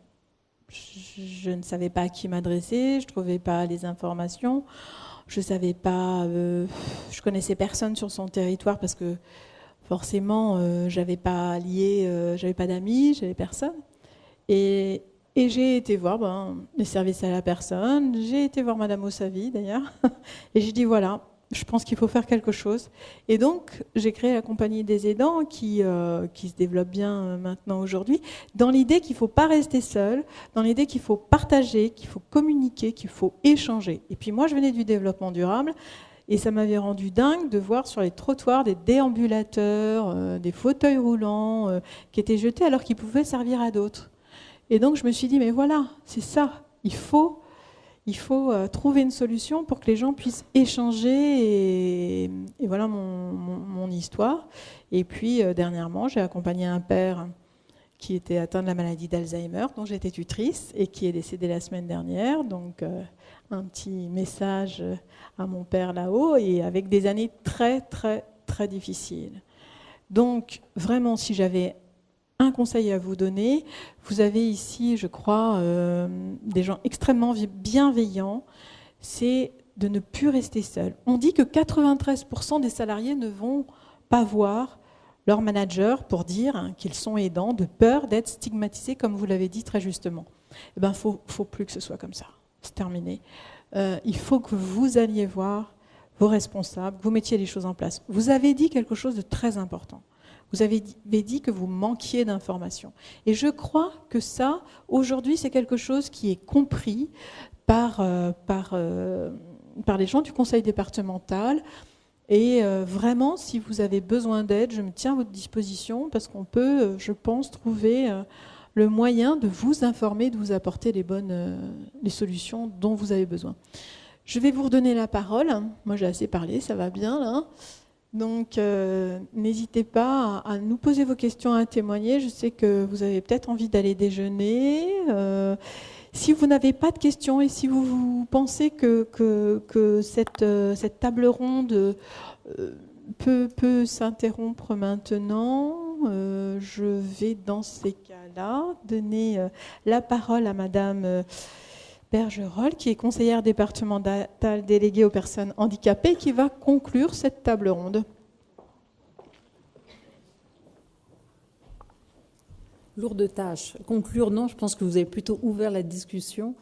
Je ne savais pas à qui m'adresser, je ne trouvais pas les informations, je savais pas, je connaissais personne sur son territoire parce que forcément, j'avais pas j'avais pas d'amis, j'avais personne. Et j'ai été voir les services à la personne, j'ai été voir Madame Ossavi d'ailleurs, et j'ai dit voilà, je pense qu'il faut faire quelque chose. Et donc, j'ai créé la compagnie des aidants qui se développe bien maintenant aujourd'hui, dans l'idée qu'il ne faut pas rester seul, dans l'idée qu'il faut partager, qu'il faut communiquer, qu'il faut échanger. Et puis moi, je venais du développement durable, et ça m'avait rendu dingue de voir sur les trottoirs des déambulateurs, des fauteuils roulants qui étaient jetés alors qu'ils pouvaient servir à d'autres. Et donc, je me suis dit, mais voilà, c'est ça, il faut trouver une solution pour que les gens puissent échanger, et voilà mon histoire. Et puis dernièrement, j'ai accompagné un père qui était atteint de la maladie d'Alzheimer, dont j'étais tutrice, et qui est décédé la semaine dernière. Donc un petit message à mon père là-haut, et avec des années très très très difficiles. Donc vraiment, si j'avais un conseil à vous donner, vous avez ici, je crois, des gens extrêmement bienveillants, c'est de ne plus rester seul. On dit que 93% des salariés ne vont pas voir leur manager pour dire qu'ils sont aidants, de peur d'être stigmatisés, comme vous l'avez dit très justement. Eh ben, faut plus que ce soit comme ça. C'est terminé. Il faut que vous alliez voir vos responsables, que vous mettiez les choses en place. Vous avez dit quelque chose de très important. Vous avez dit que vous manquiez d'informations. Et je crois que ça, aujourd'hui, c'est quelque chose qui est compris par les gens du conseil départemental. Et vraiment, si vous avez besoin d'aide, je me tiens à votre disposition parce qu'on peut, je pense, trouver le moyen de vous informer, de vous apporter les solutions dont vous avez besoin. Je vais vous redonner la parole. Moi, j'ai assez parlé, ça va bien là. Donc, n'hésitez pas à nous poser vos questions, à témoigner. Je sais que vous avez peut-être envie d'aller déjeuner. Si vous n'avez pas de questions et si vous pensez que cette table ronde peut s'interrompre maintenant, je vais dans ces cas-là donner la parole à Madame Bergerolles, qui est conseillère départementale déléguée aux personnes handicapées, qui va conclure cette table ronde. Lourde tâche. Conclure, non, je pense que vous avez plutôt ouvert la discussion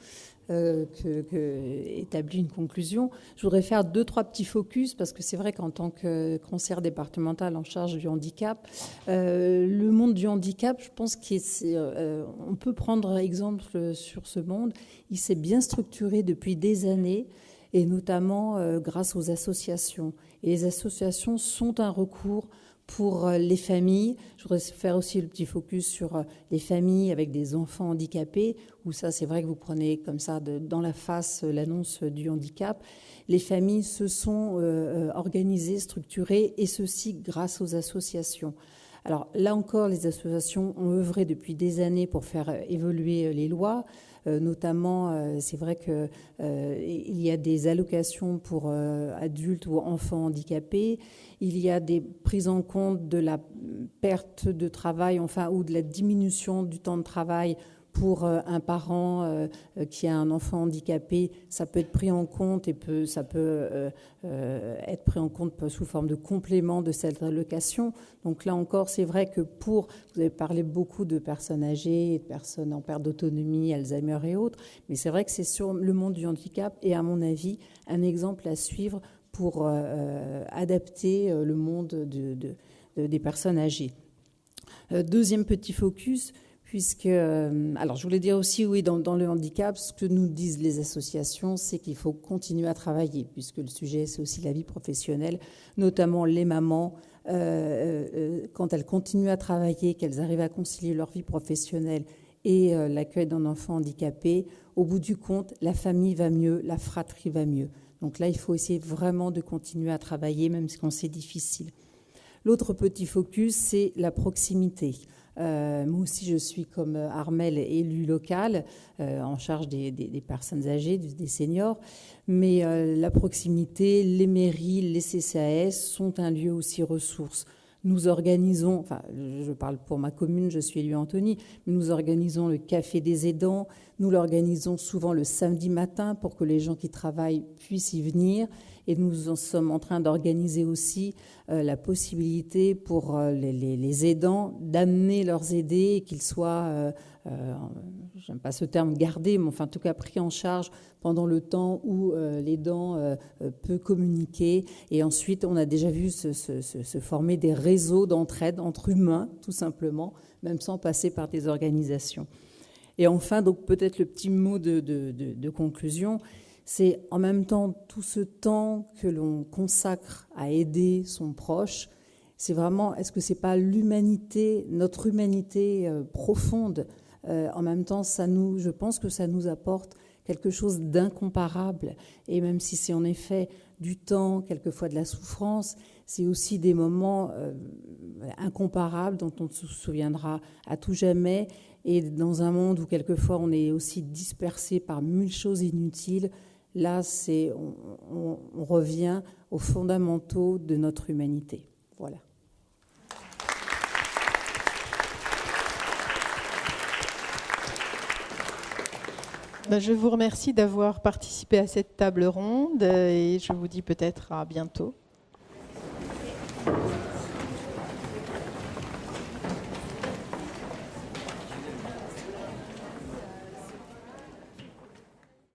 établi une conclusion. Je voudrais faire 2-3 petits focus, parce que c'est vrai qu'en tant que conseillère départementale en charge du handicap, le monde du handicap, je pense qu'on peut prendre exemple sur ce monde. Il s'est bien structuré depuis des années, et notamment grâce aux associations. Et les associations sont un recours pour les familles. Je voudrais faire aussi le petit focus sur les familles avec des enfants handicapés, où ça, c'est vrai que vous prenez comme ça dans la face l'annonce du handicap. Les familles se sont organisées, structurées, et ceci grâce aux associations. Alors là encore, les associations ont œuvré depuis des années pour faire évoluer les lois. Notamment, c'est vrai qu'il y a des allocations pour adultes ou enfants handicapés. Il y a des prises en compte de la perte de travail, ou de la diminution du temps de travail pour un parent qui a un enfant handicapé. Ça peut être pris en compte et ça peut être pris en compte sous forme de complément de cette allocation. Donc là encore, c'est vrai que vous avez parlé beaucoup de personnes âgées, de personnes en perte d'autonomie, Alzheimer et autres, mais c'est vrai que c'est sur le monde du handicap et à mon avis, un exemple à suivre pour adapter le monde des personnes âgées. Deuxième petit focus, alors je voulais dire aussi, oui, dans le handicap, ce que nous disent les associations, c'est qu'il faut continuer à travailler, puisque le sujet, c'est aussi la vie professionnelle, notamment les mamans, quand elles continuent à travailler, qu'elles arrivent à concilier leur vie professionnelle et l'accueil d'un enfant handicapé, au bout du compte, la famille va mieux, la fratrie va mieux. Donc là, il faut essayer vraiment de continuer à travailler, même quand c'est difficile. L'autre petit focus, c'est la proximité. Moi aussi, je suis comme Armelle élue locale en charge des personnes âgées, des seniors. Mais la proximité, les mairies, les CCAS sont un lieu aussi ressource. Nous organisons, je parle pour ma commune, je suis élue Antony, mais nous organisons le café des aidants. Nous l'organisons souvent le samedi matin pour que les gens qui travaillent puissent y venir. Et nous en sommes en train d'organiser aussi la possibilité pour les aidants d'amener leurs aidés et qu'ils soient, j'aime pas ce terme, gardés, mais en tout cas pris en charge pendant le temps où l'aidant peut communiquer. Et ensuite, on a déjà vu se former des réseaux d'entraide entre humains, tout simplement, même sans passer par des organisations. Et enfin, donc peut-être le petit mot de conclusion, c'est en même temps tout ce temps que l'on consacre à aider son proche, c'est vraiment, est-ce que c'est pas l'humanité, notre humanité profonde, en même temps, je pense que ça nous apporte quelque chose d'incomparable. Et même si c'est en effet du temps, quelquefois de la souffrance, c'est aussi des moments incomparables dont on se souviendra à tout jamais. Et dans un monde où quelquefois on est aussi dispersé par mille choses inutiles, là, on revient aux fondamentaux de notre humanité. Voilà. Je vous remercie d'avoir participé à cette table ronde et je vous dis peut-être à bientôt.